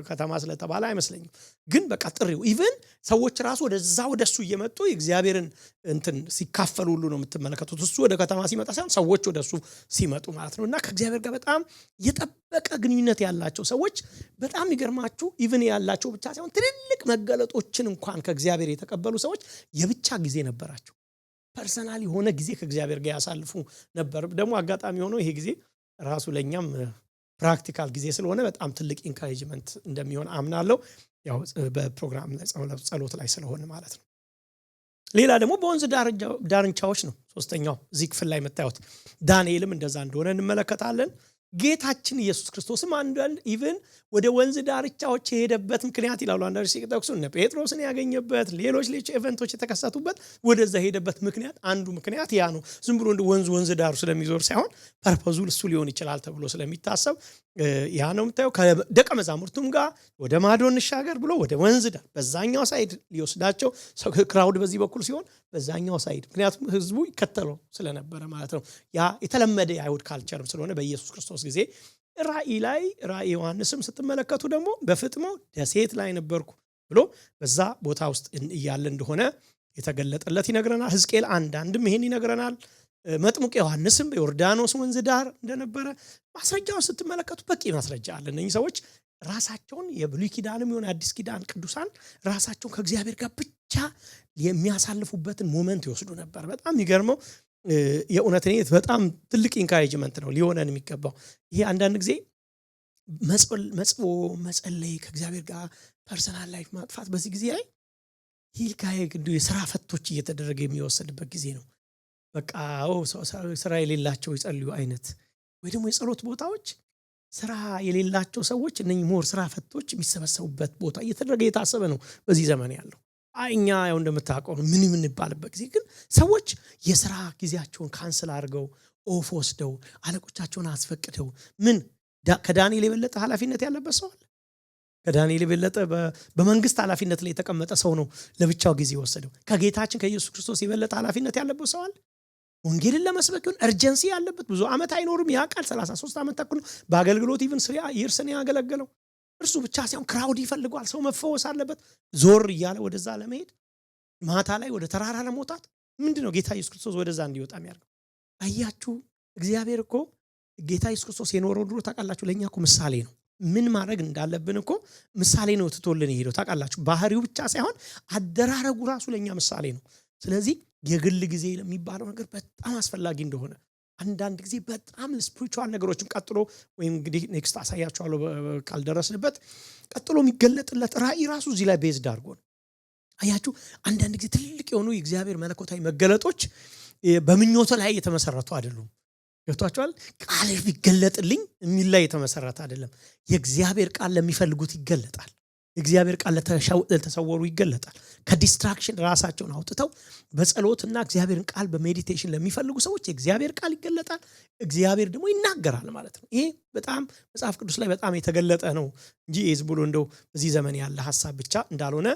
ከተማ ስለተባለ አይመስለኝም። ግን በቃ ጥሪው ኢቭን ሰዎች ራሱ ወደዛ ወደሱ እየመጡ የእግዚአብሔርን እንትን ሲካፈሉ ሁሉ ነው የምትመለከቱት። እሱ ወደ ከተማ ሲመጣ ሳይሆን ሰዎች ወደሱ ሲመጡ ማለት ነው። እና ከእግዚአብሔር ጋር በጣም የጠበቀ ግንኙነት ያላቸው ሰዎች በጣም ይገርማችሁ ኢቭን ያላቸው ብቻ ሳይሆን ትልልቅ መገለጦችን እንኳን ከእግዚአብሔር የተቀበሉ ሰዎች የብቻ ጊዜ ነበራቸው። ፐርሰናል የሆነ ጊዜ ከእግዚአብሔር ጋር ያሳልፉ ነበር። ደግሞ አጋጣሚ ሆኖ ይሄ ጊዜ ራሱ ለኛም ፕራክቲካል ጊዜ ስለሆነ በጣም ትልቅ ኢንካሬጅመንት እንደሚሆን አምናለሁ። ያው በፕሮግራም ላይ ጸሎት ላይ ስለሆነ ማለት ነው። ሌላ ደግሞ በወንዝ ዳርቻዎች ነው ሶስተኛው እዚህ ክፍል ላይ መታየት። ዳንኤልም እንደዛ እንደሆነ እንመለከታለን። ጌታችን ኢየሱስ ክርስቶስም አንዳንድ ኢቭን ወደ ወንዝ ዳርቻዎች የሄደበት ምክንያት ይላሉ አንዳንድ ሲጠቅሱ እነ ጴጥሮስን ያገኘበት ሌሎች ኢቨንቶች የተከሰቱበት ወደዛ ሄደበት ምክንያት አንዱ ምክንያት ያ ነው። ዝም ብሎ እንደ ወንዝ ዳሩ ስለሚዞር ሳይሆን ፐርፐዙ እሱ ሊሆን ይችላል ተብሎ ስለሚታሰብ ያ ነው የምታየው። ከደቀ መዛሙርቱም ጋር ወደ ማዶ እንሻገር ብሎ ወደ ወንዝ ዳር በዛኛው ሳይድ ሊወስዳቸው ክራውድ በዚህ በኩል ሲሆን በዛኛው ሳይድ ምክንያቱም ህዝቡ ይከተለው ስለነበረ ማለት ነው። ያ የተለመደ የአይሁድ ካልቸርም ስለሆነ በኢየሱስ ክርስቶስ ጊዜ ራእይ ዮሐንስም ስትመለከቱ ደግሞ በፍጥሞ ደሴት ላይ ነበርኩ ብሎ በዛ ቦታ ውስጥ እያለ እንደሆነ የተገለጠለት ይነግረናል። ሕዝቅኤል አንዳንድም ይሄን ይነግረናል። መጥምቁ ዮሐንስም በዮርዳኖስ ወንዝ ዳር እንደነበረ ማስረጃውን ስትመለከቱ በቂ ማስረጃ አለ። እነዚህ ሰዎች ራሳቸውን የብሉይ ኪዳንም ይሁን አዲስ ኪዳን ቅዱሳን ራሳቸውን ከእግዚአብሔር ጋር ብቻ የሚያሳልፉበትን ሞመንት ይወስዱ ነበር። በጣም የሚገርመው የእውነት እኔ በጣም ትልቅ ኢንካሬጅመንት ነው ሊሆነን የሚገባው። ይሄ አንዳንድ ጊዜ መጸለይ ከእግዚአብሔር ጋር ፐርሰናል ላይፍ ማጥፋት በዚህ ጊዜ ላይ ሂልካይ የስራ ፈቶች እየተደረገ የሚወሰድበት ጊዜ ነው። በቃ ስራ የሌላቸው ይጸልዩ አይነት ወይ ደግሞ የጸሎት ቦታዎች ስራ የሌላቸው ሰዎች እነኚህ ሞር ስራ ፈቶች የሚሰበሰቡበት ቦታ እየተደረገ የታሰበ ነው በዚህ ዘመን ያለው። እኛ ያው እንደምታውቀው ምን እንባልበት ጊዜ ግን ሰዎች የስራ ጊዜያቸውን ካንስል አድርገው ኦፍ ወስደው አለቆቻቸውን አስፈቅደው ከዳንኤል የበለጠ ኃላፊነት ያለበት ሰው አለ? ከዳንኤል የበለጠ በመንግስት ኃላፊነት ላይ የተቀመጠ ሰው ነው ለብቻው ጊዜ ወሰደው። ከጌታችን ከኢየሱስ ክርስቶስ የበለጠ ኃላፊነት ያለበት ሰው አለ? ወንጌልን ለመስበክ እርጀንሲ ያለበት ብዙ ዓመት አይኖርም። ያ ቃል 33 ዓመት ተኩል በአገልግሎት ኢቭን ይርስን ያገለገለው እርሱ ብቻ ሳይሆን ክራውድ ይፈልገዋል። ሰው መፈወስ አለበት። ዞር እያለ ወደዛ ለመሄድ ማታ ላይ ወደ ተራራ ለመውጣት ምንድነው ጌታ ኢየሱስ ክርስቶስ ወደዛ እንዲወጣ የሚያደርገው? አያችሁ እግዚአብሔር እኮ ጌታ ኢየሱስ ክርስቶስ የኖረው ድሮ ታውቃላችሁ ለኛ እኮ ምሳሌ ነው። ምን ማድረግ እንዳለብን እኮ ምሳሌ ነው ትቶልን ይሄደው ታውቃላችሁ። ባህሪው ብቻ ሳይሆን አደራረጉ ራሱ ለኛ ምሳሌ ነው። ስለዚህ የግል ጊዜ የሚባለው ነገር በጣም አስፈላጊ እንደሆነ አንዳንድ ጊዜ በጣም ስፒሪቹዋል ነገሮችን ቀጥሎ ወይም እንግዲህ ኔክስት አሳያችኋለሁ ካልደረስንበት ቀጥሎ የሚገለጥለት ራእይ ራሱ እዚህ ላይ ቤዝድ አድርጎ ነው። አያችሁ አንዳንድ ጊዜ ትልቅ የሆኑ የእግዚአብሔር መለኮታዊ መገለጦች በምኞት ላይ የተመሰረቱ አይደሉም። ገብቷችኋል? ቃል ቢገለጥልኝ የሚል ላይ የተመሰረተ አይደለም። የእግዚአብሔር ቃል ለሚፈልጉት ይገለጣል። የእግዚአብሔር ቃል ለተሰወሩ ይገለጣል። ከዲስትራክሽን ራሳቸውን አውጥተው በጸሎትና እግዚአብሔርን ቃል በሜዲቴሽን ለሚፈልጉ ሰዎች የእግዚአብሔር ቃል ይገለጣል። እግዚአብሔር ደግሞ ይናገራል ማለት ነው። ይሄ በጣም መጽሐፍ ቅዱስ ላይ በጣም የተገለጠ ነው እንጂ ዝም ብሎ እንደው በዚህ ዘመን ያለ ሐሳብ ብቻ እንዳልሆነ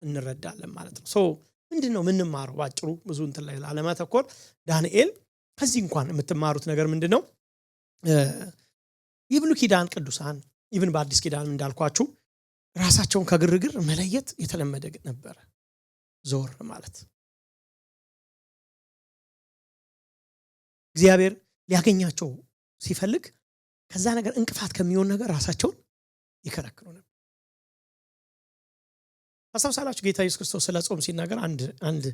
እንረዳለን ማለት ነው። ሶ ምንድነው የምንማረው? ባጭሩ ብዙ እንትን ላይ ላለማተኮር ዳንኤል ከዚህ እንኳን የምትማሩት ነገር ምንድነው? የብሉይ ኪዳን ቅዱሳን ኢቭን በአዲስ ኪዳን እንዳልኳችሁ ራሳቸውን ከግርግር መለየት የተለመደ ነበር። ዞር ማለት እግዚአብሔር ሊያገኛቸው ሲፈልግ ከዛ ነገር እንቅፋት ከሚሆን ነገር ራሳቸውን ይከለክሉ ነበር። አስተውላችሁ ጌታ ኢየሱስ ክርስቶስ ስለ ጾም ሲናገር አንድ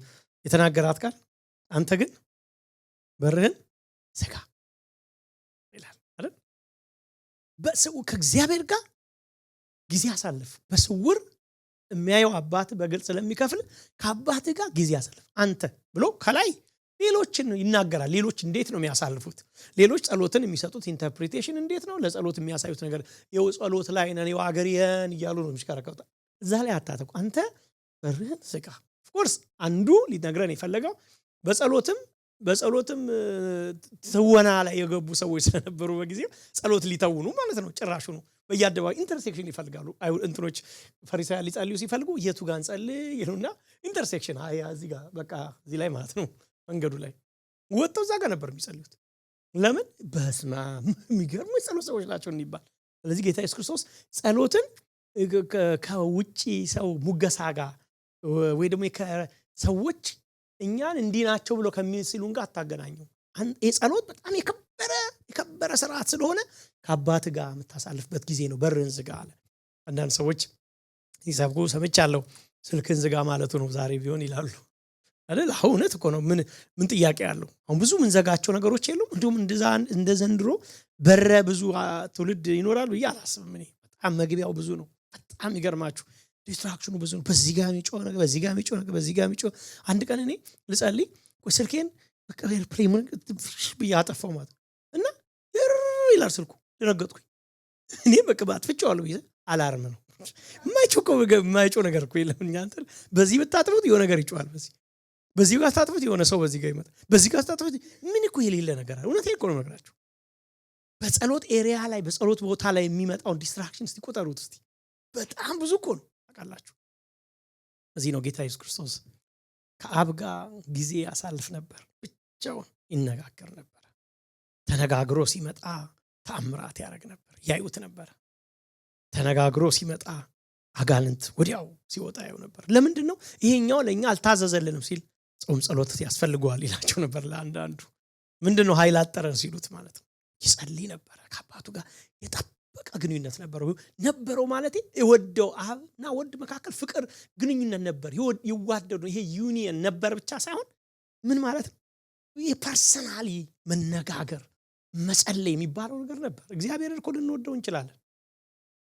የተናገራት ቃል አንተ ግን በርህን ዝጋ ይላል አይደል? በስውር ከእግዚአብሔር ጋር ጊዜ አሳልፍ። በስውር የሚያየው አባት በግልጽ ስለሚከፍል ከአባት ጋር ጊዜ አሳልፍ አንተ ብሎ ከላይ ሌሎችን ይናገራል። ሌሎች እንዴት ነው የሚያሳልፉት? ሌሎች ጸሎትን የሚሰጡት ኢንተርፕሪቴሽን እንዴት ነው? ለጸሎት የሚያሳዩት ነገር የው ጸሎት ላይ ነን የዋገሪያን እያሉ ነው የሚሽከረከሩት። እዛ ላይ አታተኩ። አንተ በርህን ዝጋ። ኦፍ ኮርስ አንዱ ሊነግረን የፈለገው በጸሎትም ትወና ላይ የገቡ ሰዎች ስለነበሩ በጊዜው ጸሎት ሊተውኑ ማለት ነው። ጭራሹ ነው በየአደባባይ ኢንተርሴክሽን ይፈልጋሉ። እንትኖች ፈሪሳውያን ሊጸልዩ ሲፈልጉ የቱ ጋር እንጸልይ ይሉና ኢንተርሴክሽን እዚህ ጋር በቃ እዚህ ላይ ማለት ነው መንገዱ ላይ ወጥተው እዛ ጋር ነበር የሚጸልዩት። ለምን? በስመ አብ የሚገርሙ የጸሎት ሰዎች ናቸው እንይባል። ስለዚህ ጌታ ኢየሱስ ክርስቶስ ጸሎትን ከውጪ ሰው ሙገሳ ጋር ወይ ደግሞ ከሰዎች እኛን እንዲህ ናቸው ብሎ ከሚስሉን ጋር አታገናኙ። ጸሎት በጣም የከበረ ስርዓት ስለሆነ ከአባት ጋር የምታሳልፍበት ጊዜ ነው። በርን ዝጋ አለ። አንዳንድ ሰዎች ይሰብኩ ሰምቻለሁ። ስልክን ዝጋ ማለቱ ነው ዛሬ ቢሆን ይላሉ አይደል? እውነት እኮ ነው። ምን ጥያቄ አለው? አሁን ብዙ ምንዘጋቸው ነገሮች የሉም። እንዲሁም እንደ ዘንድሮ በረ ብዙ ትውልድ ይኖራል ብዬ አላስብም። እኔ በጣም መግቢያው ብዙ ነው። በጣም ይገርማችሁ ዲስትራክሽኑ ብዙ ነው። በዚህ ጋር የሚጮህ ነገር፣ በዚህ ጋር የሚጮህ ነገር፣ በዚህ ጋር የሚጮህ አንድ ቀን እኔ ልጸልይ ስልኬን በቃ ፕሌም ብዬ አጠፋው ማለት እና ይላል ስልኩ። ደነገጥኩኝ። እኔ በቃ አጥፍቼዋለሁ ብዬ አላርም ነው የማይጮህ ነገር እኮ የለም። እኛ እንትን በዚህ ብታጥፉት የሆነ ነገር ይጮሃል። በዚህ ጋር ታጥፉት የሆነ ሰው በዚህ ጋር ይመጣል። በዚህ ጋር ታጥፉት ምን እኮ የሌለ ነገር አለ። እውነቴን እኮ ነው የምነግራችሁ። በጸሎት ኤሪያ ላይ በጸሎት ቦታ ላይ የሚመጣውን ዲስትራክሽን እስቲ ቁጠሩት እስቲ። በጣም ብዙ እኮ ነው ታውቃላችሁ። እዚህ ነው ጌታ ኢየሱስ ክርስቶስ ከአብ ጋር ጊዜ ያሳልፍ ነበር። ብቻውን ይነጋገር ነበር። ተነጋግሮ ሲመጣ ተአምራት ያደርግ ነበር፣ ያዩት ነበር። ተነጋግሮ ሲመጣ አጋንንት ወዲያው ሲወጣ ያዩ ነበር። ለምንድን ነው ይሄኛው ለኛ አልታዘዘልንም ሲል ጾም ጸሎት ያስፈልገዋል ይላቸው ነበር። ለአንዳንዱ ምንድነው ኃይል አጠረን ሲሉት ማለት ነው ይጸልይ ነበር። ከአባቱ ጋር የጠበቀ ግንኙነት ነበረው ማለት የወደው አብና ወልድ መካከል ፍቅር ግንኙነት ነበር። ይዋደዱ ይሄ ዩኒየን ነበር ብቻ ሳይሆን ምን ማለት ነው የፐርሰናሊ መነጋገር መጸለይ የሚባለው ነገር ነበር። እግዚአብሔርን እኮ ልንወደው እንችላለን።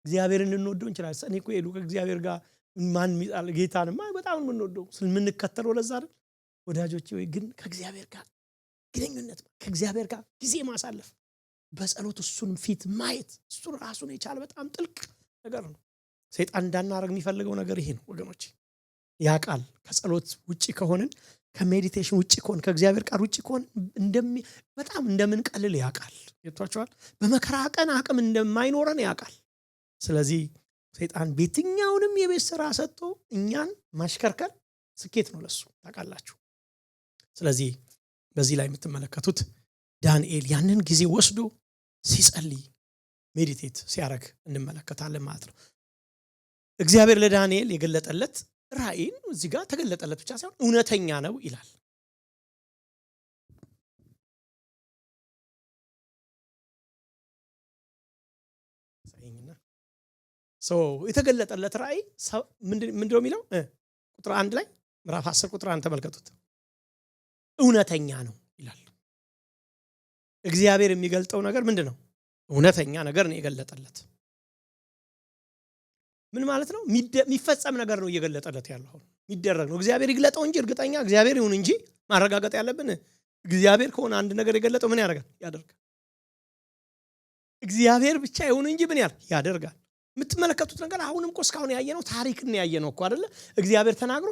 እግዚአብሔርን ልንወደው እንችላለን። እኔ እኮ ከእግዚአብሔር ጋር ማን ሚጣል ጌታንማ በጣም የምንወደው ስለምንከተለው ለዛ አይደል ወዳጆቼ? ወይ ግን ከእግዚአብሔር ጋር ግንኙነት ከእግዚአብሔር ጋር ጊዜ ማሳለፍ በጸሎት እሱን ፊት ማየት እሱ ራሱን የቻለ በጣም ጥልቅ ነገር ነው። ሰይጣን እንዳናረግ የሚፈልገው ነገር ይሄ ነው ወገኖች። ያ ቃል ከጸሎት ውጪ ከሆንን ከሜዲቴሽን ውጪ ከሆን ከእግዚአብሔር ቃል ውጪ ከሆን በጣም እንደምንቀልል ያውቃል። ይቷቸዋል። በመከራ ቀን አቅም እንደማይኖረን ያውቃል። ስለዚህ ሰይጣን በየትኛውንም የቤት ስራ ሰጥቶ እኛን ማሽከርከር ስኬት ነው ለሱ ታውቃላችሁ። ስለዚህ በዚህ ላይ የምትመለከቱት ዳንኤል ያንን ጊዜ ወስዶ ሲጸልይ ሜዲቴት ሲያረግ እንመለከታለን ማለት ነው። እግዚአብሔር ለዳንኤል የገለጠለት ራእይን እዚህ ጋር ተገለጠለት ብቻ ሳይሆን እውነተኛ ነው ይላል። የተገለጠለት ራእይ ምንድነው የሚለው? ቁጥር 1 ላይ ምዕራፍ 10 ቁጥር 1 ተመልከቱት። እውነተኛ ነው ይላል። እግዚአብሔር የሚገልጠው ነገር ምንድነው? እውነተኛ ነገር ነው የገለጠለት። ምን ማለት ነው? የሚፈጸም ነገር ነው እየገለጠለት ያለው። የሚደረግ ነው። እግዚአብሔር ይግለጠው እንጂ እርግጠኛ እግዚአብሔር ይሁን እንጂ ማረጋገጥ ያለብን እግዚአብሔር ከሆነ አንድ ነገር የገለጠው ምን ያደርጋል? ያደርጋል። እግዚአብሔር ብቻ ይሁን እንጂ ምን ያደርጋል? የምትመለከቱት ነገር አሁንም እኮ እስካሁን ያየነው ታሪክን ያየነው እኮ አይደለ? እግዚአብሔር ተናግሮ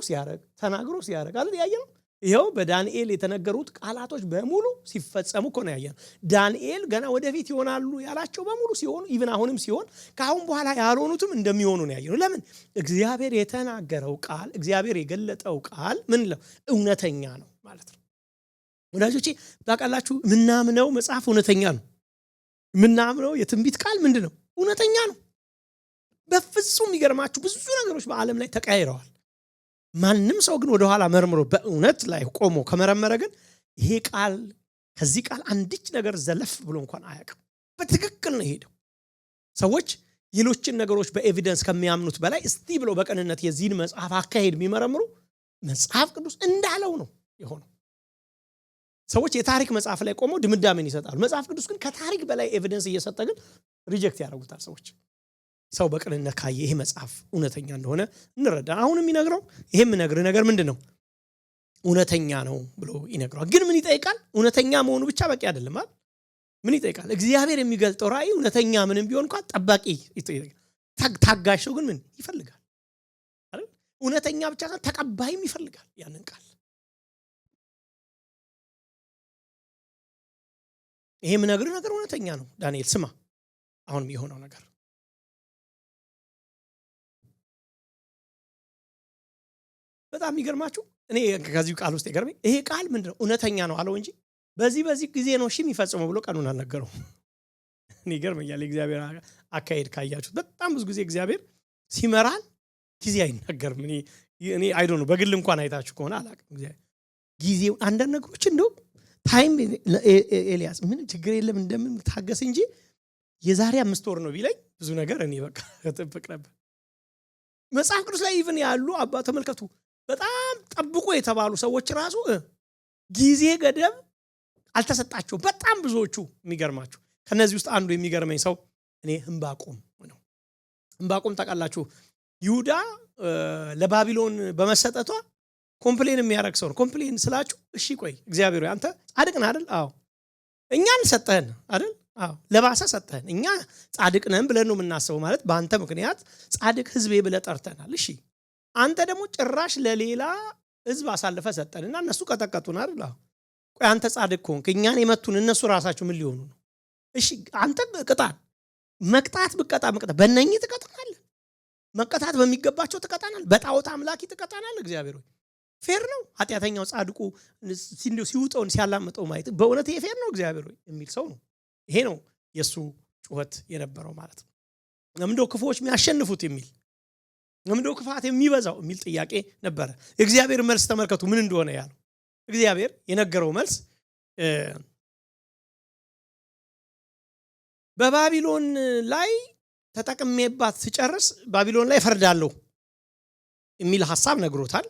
ሲያደርግ አይደል ያየነው? ይሄው በዳንኤል የተነገሩት ቃላቶች በሙሉ ሲፈጸሙ እኮ ነው ያየነው። ዳንኤል ገና ወደፊት ይሆናሉ ያላቸው በሙሉ ሲሆኑ ኢቭን አሁንም ሲሆን ከአሁን በኋላ ያልሆኑትም እንደሚሆኑ ነው ያየነው። ለምን? እግዚአብሔር የተናገረው ቃል እግዚአብሔር የገለጠው ቃል ምን ነው? እውነተኛ ነው ማለት ነው። ወዳጆቼ ታውቃላችሁ፣ ምናምነው መጽሐፍ እውነተኛ ነው። ምናምነው የትንቢት ቃል ምንድነው? እውነተኛ ነው። በፍጹም ይገርማችሁ ብዙ ነገሮች በዓለም ላይ ተቀያይረዋል። ማንም ሰው ግን ወደ ኋላ መርምሮ በእውነት ላይ ቆሞ ከመረመረ ግን ይሄ ቃል ከዚህ ቃል አንዲች ነገር ዘለፍ ብሎ እንኳን አያውቅም። በትክክል ነው ሄደው። ሰዎች ሌሎችን ነገሮች በኤቪደንስ ከሚያምኑት በላይ እስቲ ብሎ በቀንነት የዚህን መጽሐፍ አካሄድ የሚመረምሩ መጽሐፍ ቅዱስ እንዳለው ነው የሆነው። ሰዎች የታሪክ መጽሐፍ ላይ ቆመው ድምዳሜን ይሰጣሉ። መጽሐፍ ቅዱስ ግን ከታሪክ በላይ ኤቪደንስ እየሰጠ ግን ሪጀክት ያደርጉታል ሰዎች። ሰው በቅንነት ካየ ይሄ መጽሐፍ እውነተኛ እንደሆነ እንረዳ። አሁን የሚነግረው ይሄ የሚነግረው ነገር ምንድነው? እውነተኛ ነው ብሎ ይነግረዋል። ግን ምን ይጠይቃል? እውነተኛ መሆኑ ብቻ በቂ አይደለም አይደል? ምን ይጠይቃል? እግዚአብሔር የሚገልጠው ራእይ እውነተኛ ምንም ቢሆን እንኳን ጠባቂ ይጠይቃል። ታጋሽ ሰው ግን ምን ይፈልጋል አይደል? እውነተኛ ብቻ ሳይሆን ተቀባይም ይፈልጋል ያንን ቃል። ይሄ የሚነግረው ነገር እውነተኛ ነው። ዳንኤል ስማ፣ አሁንም የሆነው ነገር በጣም ይገርማችሁ። እኔ ከዚህ ቃል ውስጥ ይገርመኝ ይሄ ቃል ምንድነው? እውነተኛ ነው አለው እንጂ በዚህ ጊዜ ነው የሚፈጸመው ብሎ ቀኑን አልነገረው። እኔ ይገርመኛል የእግዚአብሔር አካሄድ ካያችሁት። በጣም ብዙ ጊዜ እግዚአብሔር ሲመራን ጊዜ አይናገርም። እኔ አይ ዶንት ኖ በግል እንኳን አይታችሁ ከሆነ አላውቅም። እግዚአብሔር ጊዜው አንዳንድ ነገሮች እንደው ታይም ኤልያስ ምን ችግር የለም እንደምን ታገስ እንጂ የዛሬ 5 ወር ነው ቢለኝ ብዙ ነገር እኔ በቃ ተጠብቅ ነበር። መጽሐፍ ቅዱስ ላይ ኢቭን ያሉ አባ ተመልከቱ፣ በጣም ጠብቆ የተባሉ ሰዎች ራሱ ጊዜ ገደብ አልተሰጣቸው። በጣም ብዙዎቹ የሚገርማችሁ ከነዚህ ውስጥ አንዱ የሚገርመኝ ሰው እኔ ዕንባቆም ነው። ዕንባቆም ታውቃላችሁ፣ ይሁዳ ለባቢሎን በመሰጠቷ ኮምፕሌን የሚያደርግ ሰው ነው። ኮምፕሌን ስላችሁ እሺ ቆይ እግዚአብሔር አንተ ጻድቅ ነህ አይደል? አዎ። እኛን ሰጠህን አይደል? አዎ። ለባሰ ሰጠህን። እኛ ጻድቅ ነን ብለን ነው የምናስበው። ማለት በአንተ ምክንያት ጻድቅ ህዝቤ ብለህ ጠርተናል። እሺ አንተ ደግሞ ጭራሽ ለሌላ ህዝብ አሳልፈ ሰጠንና እነሱ ቀጠቀጡን አይደል? አዎ። ቆይ አንተ ጻድቅ ከሆንክ እኛን የመቱን እነሱ ራሳቸው ምን ሊሆኑ ነው? እሺ አንተ ቅጣን። መቅጣት መቅጣት በእነኚህ ትቀጣናለህ። መቀጣት በሚገባቸው ትቀጣናል። በጣዖት አምላኪ ትቀጣናል። እግዚአብሔር ሆይ ፌር ነው? ኃጢአተኛው ጻድቁ ሲውጠውን ሲያላምጠው ማየት በእውነት ይሄ ፌር ነው እግዚአብሔር ሆይ የሚል ሰው ነው። ይሄ ነው የሱ ጩኸት የነበረው ማለት ነው። ለምንድነው ክፉዎች የሚያሸንፉት የሚል ለምንድነው ክፋት የሚበዛው የሚል ጥያቄ ነበረ። የእግዚአብሔር መልስ ተመልከቱ ምን እንደሆነ ያለው። እግዚአብሔር የነገረው መልስ በባቢሎን ላይ ተጠቅሜባት ሲጨርስ ባቢሎን ላይ ፈርዳለሁ የሚል ሐሳብ ነግሮታል።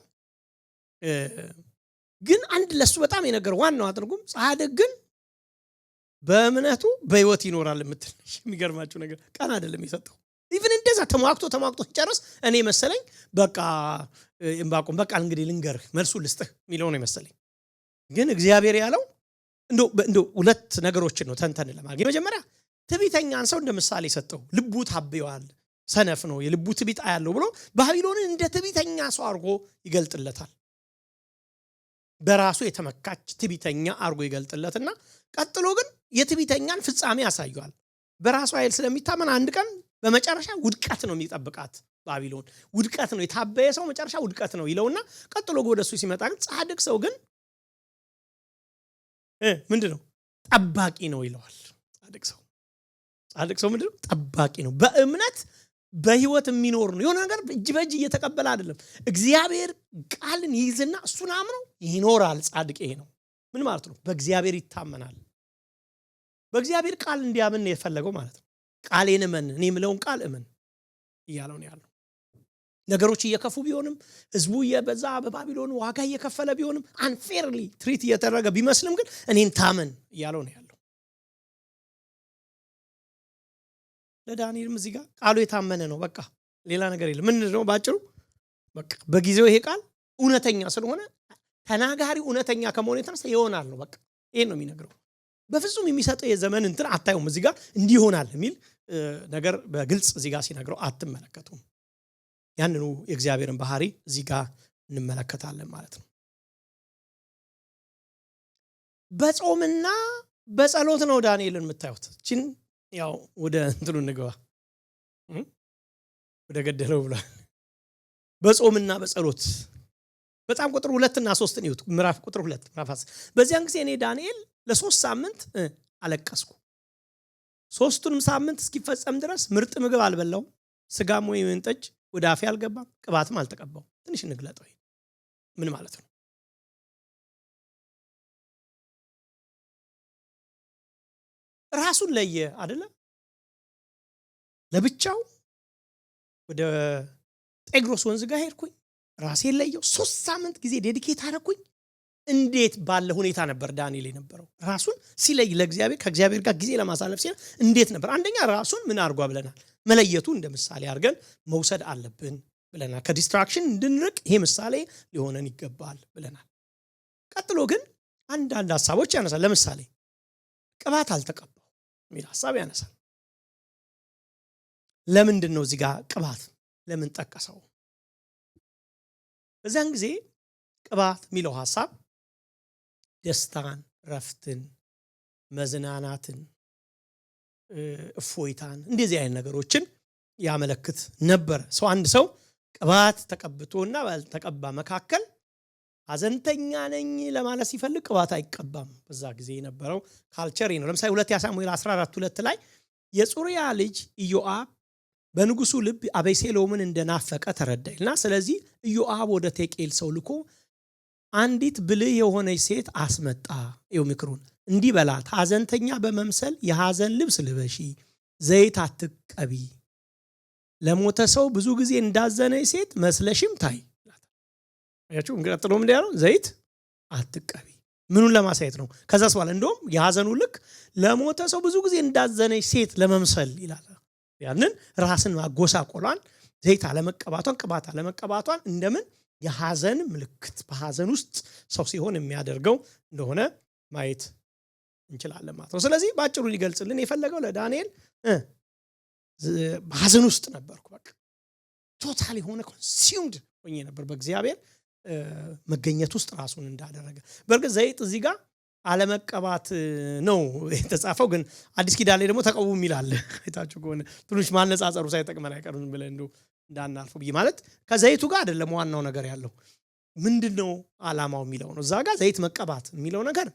ግን አንድ ለሱ በጣም የነገረው ዋናው አድርጉም ጻድቅ ግን በእምነቱ በህይወት ይኖራል የምትል የሚገርማችሁ ነገር ቃል አይደለም የሰጠው። ኢቭን እንደዛ ተሟግቶ ሲጨርስ እኔ መሰለኝ በቃ ዕንባቆም በቃ እንግዲህ ልንገርህ መልሱን ልስጥህ የሚለው ነው መሰለኝ። ግን እግዚአብሔር ያለው እንደው ሁለት ነገሮችን ነው ተንተን ለማግኘት። የመጀመሪያ ትዕቢተኛን ሰው እንደ ምሳሌ ሰጠው። ልቡ ታብየዋል፣ ሰነፍ ነው፣ የልቡ ትዕቢት ያለው ብሎ ባቢሎንን እንደ ትዕቢተኛ ሰው አድርጎ ይገልጥለታል። በራሱ የተመካች ትዕቢተኛ አድርጎ ይገልጥለትና ቀጥሎ ግን የትዕቢተኛን ፍጻሜ ያሳየዋል። በራሱ ኃይል ስለሚታመን አንድ ቀን በመጨረሻ ውድቀት ነው የሚጠብቃት ባቢሎን። ውድቀት ነው፣ የታበየ ሰው መጨረሻ ውድቀት ነው ይለውና ቀጥሎ ወደሱ ሲመጣ ግን ጻድቅ ሰው ግን ምንድነው? ጠባቂ ነው ይለዋል። ጻድቅ ሰው ጻድቅ ሰው ምንድነው? ጠባቂ ነው። በእምነት በህይወት የሚኖር ነው። የሆነ ነገር እጅ በእጅ እየተቀበለ አይደለም። እግዚአብሔር ቃልን ይይዝና እሱን አምነው ይኖራል። ጻድቅ ይሄ ነው። ምን ማለት ነው? በእግዚአብሔር ይታመናል። በእግዚአብሔር ቃል እንዲያምን ነው የፈለገው ማለት ነው። ቃሌን እመን፣ እኔ የምለውን ቃል እመን እያለው ነው ያለው። ነገሮች እየከፉ ቢሆንም ህዝቡ የበዛ በባቢሎን ዋጋ እየከፈለ ቢሆንም አንፌርሊ ትሪት እየተደረገ ቢመስልም ግን እኔን ታመን እያለው ነው ያለው። ለዳንኤልም እዚህ ጋር ቃሉ የታመነ ነው። በቃ ሌላ ነገር የለም። ምንድነው ባጭሩ? በቃ በጊዜው ይሄ ቃል እውነተኛ ስለሆነ ተናጋሪው እውነተኛ ከመሆኑ የተነሳ ይሆናል ነው። በቃ ይሄን ነው የሚነግረው። በፍጹም የሚሰጠው የዘመን እንትን አታዩም። እዚህ ጋር እንዲህ ይሆናል የሚል ነገር በግልጽ እዚህ ጋር ሲነግረው አትመለከቱም። ያንኑ የእግዚአብሔርን ባህሪ እዚህ ጋር እንመለከታለን ማለት ነው። በጾምና በጸሎት ነው ዳንኤልን የምታዩት። እቺን ያው ወደ እንትኑ እንግባ፣ ወደ ገደለው ብሏል። በጾምና በጸሎት በጣም ቁጥር 2 እና 3 ነው። ምዕራፍ ቁጥር 2 ምዕራፍ 10 በዚያን ጊዜ እኔ ዳንኤል ለ3 ሳምንት አለቀስኩ። 3ቱንም ሳምንት እስኪፈጸም ድረስ ምርጥ ምግብ አልበላው፣ ስጋም ወይም ጠጅ ወደ አፌ አልገባም፣ ቅባትም አልተቀባው። ትንሽ እንግለጠው። ምን ማለት ነው? ራሱን ለየ አይደለ? ለብቻው ወደ ጤግሮስ ወንዝ ጋር ሄድኩኝ፣ ራሴን ለየው፣ 3 ሳምንት ጊዜ ዴዲኬት አደረኩኝ። እንዴት ባለ ሁኔታ ነበር ዳንኤል የነበረው? ራሱን ሲለይ ለእግዚአብሔር ከእግዚአብሔር ጋር ጊዜ ለማሳለፍ ሲል እንዴት ነበር? አንደኛ ራሱን ምን አርጓ ብለናል? መለየቱ እንደ ምሳሌ አድርገን መውሰድ አለብን ብለናል። ከዲስትራክሽን እንድንርቅ ይሄ ምሳሌ ሊሆነን ይገባል ብለናል። ቀጥሎ ግን አንዳንድ ሐሳቦች ያነሳል። ለምሳሌ ቅባት አልተቀባው የሚል ሐሳብ ያነሳል። ለምንድን ነው እዚህ ጋር ቅባት ለምን ጠቀሰው? በዛን ጊዜ ቅባት የሚለው ሐሳብ ደስታን፣ ረፍትን፣ መዝናናትን፣ እፎይታን እንደዚህ አይነት ነገሮችን ያመለክት ነበር። ሰው አንድ ሰው ቅባት ተቀብቶና ባልተቀባ መካከል ሐዘንተኛ ነኝ ለማለት ሲፈልግ ቅባት አይቀባም። በዛ ጊዜ የነበረው ካልቸር ነው። ለምሳሌ 2 ሳሙኤል 14:2 ላይ የጽሩያ ልጅ ኢዮአብ በንጉሱ ልብ አቤሴሎምን እንደናፈቀ ተረዳይልና ስለዚህ ኢዮአብ ወደ ቴቄል ሰው ልኮ አንዲት ብልህ የሆነች ሴት አስመጣ። ይኸው ምክሩን እንዲህ በላት፣ ሐዘንተኛ በመምሰል የሐዘን ልብስ ልበሺ፣ ዘይት አትቀቢ፣ ለሞተ ሰው ብዙ ጊዜ እንዳዘነች ሴት መስለሽም ታይ። አያችሁ እንግዲህ ምን ያለው? ዘይት አትቀቢ። ምኑን ለማሳየት ነው? ከዛስ በኋላ እንደውም የሐዘኑ ልክ ለሞተ ሰው ብዙ ጊዜ እንዳዘነች ሴት ለመምሰል ይላል። ያንን ራስን ማጎሳቆሏን፣ ዘይት አለመቀባቷን፣ ቅባት አለመቀባቷን እንደምን የሐዘን ምልክት በሐዘን ውስጥ ሰው ሲሆን የሚያደርገው እንደሆነ ማየት እንችላለን ማለት ነው። ስለዚህ ባጭሩ ሊገልጽልን የፈለገው ለዳንኤል በሐዘን ውስጥ ነበርኩ፣ በቃ ቶታሊ ሆነ ኮንሱምድ ሆኜ ነበር በእግዚአብሔር መገኘት ውስጥ ራሱን እንዳደረገ። በእርግጥ ዘይት እዚህ ጋር አለመቀባት ነው የተጻፈው፣ ግን አዲስ ኪዳን ላይ ደግሞ ተቀቡ ይላል። አይታችሁ ከሆነ ትንሽ ማነጻጸሩ ሳይጠቅመን አይቀርም ብለን እንዳናልፉ ብዬ ማለት ከዘይቱ ጋር አይደለም ዋናው ነገር ያለው ምንድነው ዓላማው የሚለው ነው። እዛ ጋር ዘይት መቀባት የሚለው ነገር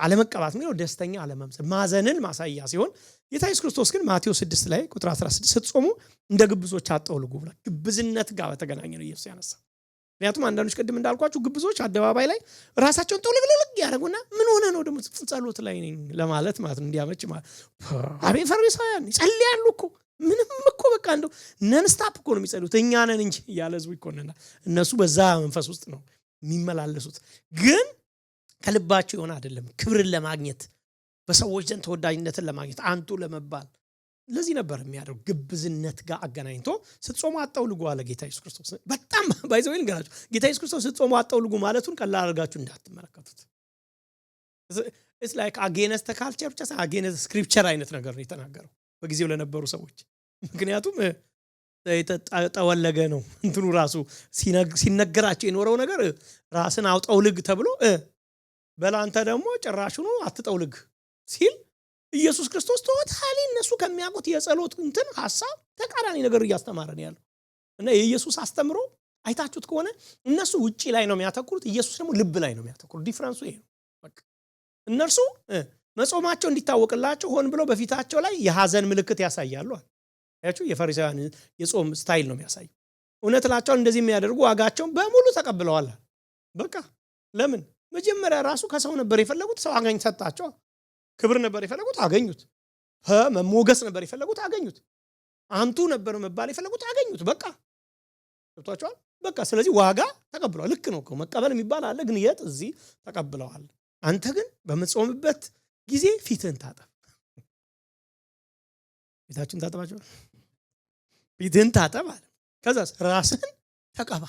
አለመቀባት የሚለው ደስተኛ አለመምሰል ማዘንን ማሳያ ሲሆን ጌታ ኢየሱስ ክርስቶስ ግን ማቴዎስ 6 ላይ ቁጥር 16 ስትጾሙ እንደ ግብዞች አትጠውልጉ ብሏል። ግብዝነት ጋር በተገናኘ ነው ኢየሱስ ያነሳው። ምክንያቱም አንዳንዶች ቅድም እንዳልኳችሁ ግብዞች አደባባይ ላይ ራሳቸውን ጠውልግልግ ያደርጉና ምን ሆነ ነው ደግሞ ጸሎት ላይ ነኝ ለማለት ማለት እንዲያመች ማለት አቤት ፈሪሳውያን ይጸልያሉ እኮ ምንም እኮ በቃ እንደው ነንስታፕ እኮ ነው የሚጸልዩት፣ እኛ ነን እንጂ እያለ ህዝቡ ይኮንናል። እነሱ በዛ መንፈስ ውስጥ ነው የሚመላለሱት፣ ግን ከልባቸው የሆነ አይደለም። ክብርን ለማግኘት በሰዎች ዘንድ ተወዳጅነትን ለማግኘት አንቱ ለመባል ለዚህ ነበር የሚያደርጉ። ግብዝነት ጋር አገናኝቶ ስትጾሙ አትጠውልጉ አለ ጌታ ኢየሱስ ክርስቶስ። በጣም ባይዘው ይልገራችሁ ጌታ ኢየሱስ ክርስቶስ ስትጾሙ አትጠውልጉ ማለቱን ቀላል አድርጋችሁ እንዳትመለከቱት። it's like against the culture ብቻ ሳይሆን against scripture አይነት ነገር ነው የተናገረው በጊዜው ለነበሩ ሰዎች። ምክንያቱም ጠወለገ ነው እንትኑ ራሱ ሲነገራቸው የኖረው ነገር ራስን አውጠውልግ ተብሎ በላንተ ደግሞ ጭራሹኑ አትጠውልግ ሲል ኢየሱስ ክርስቶስ ቶታሊ እነሱ ከሚያውቁት የጸሎት እንትን ሐሳብ ተቃራኒ ነገር እያስተማረ ነው ያለው። እና የኢየሱስ አስተምሮ አይታችሁት ከሆነ እነሱ ውጪ ላይ ነው የሚያተኩሩት፣ ኢየሱስ ደግሞ ልብ ላይ ነው የሚያተኩሩት። ዲፈረንሱ ይሄ ነው። በቃ እነርሱ መጾማቸው እንዲታወቅላቸው ሆን ብለው በፊታቸው ላይ የሐዘን ምልክት ያሳያሉ። አያችሁ የፈሪሳውያን የጾም ስታይል ነው የሚያሳየው። እውነት እላቸዋለሁ እንደዚህ የሚያደርጉ ዋጋቸውን በሙሉ ተቀብለዋል። በቃ ለምን መጀመሪያ ራሱ ከሰው ነበር የፈለጉት፣ ሰው አገኝ ሰጣቸው። ክብር ነበር የፈለጉት አገኙት። መሞገስ ነበር የፈለጉት አገኙት። አንቱ ነበር መባል የፈለጉት አገኙት። በቃ ገብቷቸዋል። በቃ ስለዚህ ዋጋ ተቀብለዋል። ልክ ነው እኮ መቀበል የሚባል አለ፣ ግን የት እዚህ ተቀብለዋል። አንተ ግን በመጾምበት ጊዜ ፊትህን ታጠብ። ፊታችሁን ታጠባችኋል? ፊትህን ታጠብ አለ። ከዛ ራስህን ተቀባ።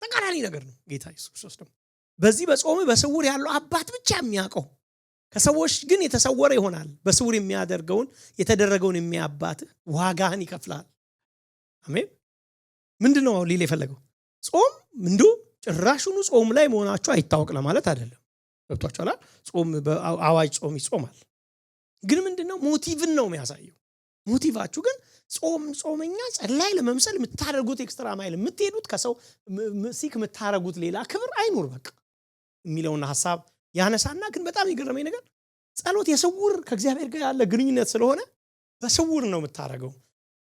ተቃራኒ ነገር ነው። ጌታ ኢየሱስ ክርስቶስ ደግሞ በዚህ በጾም በስውር ያለው አባት ብቻ የሚያውቀው፣ ከሰዎች ግን የተሰወረ ይሆናል። በስውር የሚያደርገውን የተደረገውን የሚያባት ዋጋህን ይከፍላል። አሜን። ምንድነው ሊል የፈለገው? ጾም እንዲሁ ጭራሹኑ ጾም ላይ መሆናችሁ አይታወቅ ለማለት አይደለም። ገብቷችኋል? ጾም በአዋጅ ጾም ይጾማል፣ ግን ምንድነው ሞቲቭን ነው የሚያሳየው። ሞቲቫችሁ ግን ጾመኛ ጸላይ ለመምሰል የምታደርጉት ኤክስትራ ማይል የምትሄዱት ከሰው ሲክ የምታደርጉት ሌላ ክብር አይኖር በቃ የሚለውን ሐሳብ ያነሳና፣ ግን በጣም ይገርመኝ ነገር ጸሎት የስውር ከእግዚአብሔር ጋር ያለ ግንኙነት ስለሆነ በስውር ነው የምታደርገው።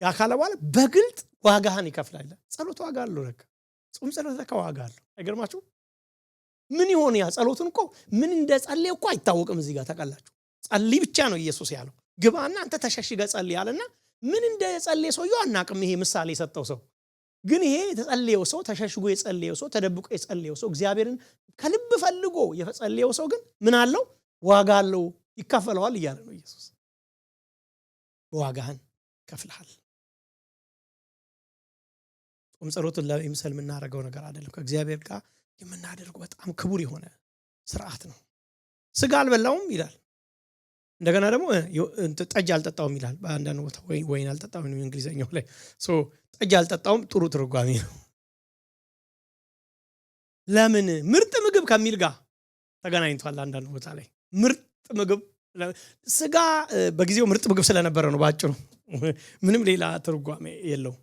ያካለ በኋላ በግልጥ ዋጋህን ይከፍላል። ጸሎት ዋጋ አለው። ለካ ጾም ጸሎት ለካ ዋጋ አለው። አይገርማችሁ? ምን ይሆን ያ ጸሎትን እኮ ምን እንደጸለየ እኮ አይታወቅም። እዚህ ጋር ተቀላችሁ ጸልይ ብቻ ነው ኢየሱስ ያለው። ግባና አንተ ተሸሽገ ጸልይ አለና ምን እንደጸለየ ሰውየው አናቅም። ይሄ ምሳሌ የሰጠው ሰው ግን ይሄ የተጸለየው ሰው ተሸሽጎ የጸለየው ሰው ተደብቆ የጸለየው ሰው እግዚአብሔርን ከልብ ፈልጎ የጸለየው ሰው ግን ምን አለው? ዋጋ አለው፣ ይከፈለዋል እያለ ነው ኢየሱስ። ዋጋህን ከፍለሃል። ጾም ጸሎትን ለምሳሌ የምናደርገው ነገር አይደለም። ከእግዚአብሔር ጋር የምናደርገው በጣም ክቡር የሆነ ስርዓት ነው። ስጋ አልበላውም ይላል። እንደገና ደግሞ ጠጅ አልጠጣውም ይላል። በአንዳንድ ቦታ ወይን አልጠጣውም ነው እንግሊዘኛው ላይ። ጠጅ አልጠጣውም ጥሩ ትርጓሜ ነው። ለምን ምርጥ ምግብ ከሚል ጋር ተገናኝቷል። አንዳንድ ቦታ ላይ ምርጥ ምግብ ስጋ በጊዜው ምርጥ ምግብ ስለነበረ ነው ባጭሩ። ምንም ሌላ ትርጓሜ የለው።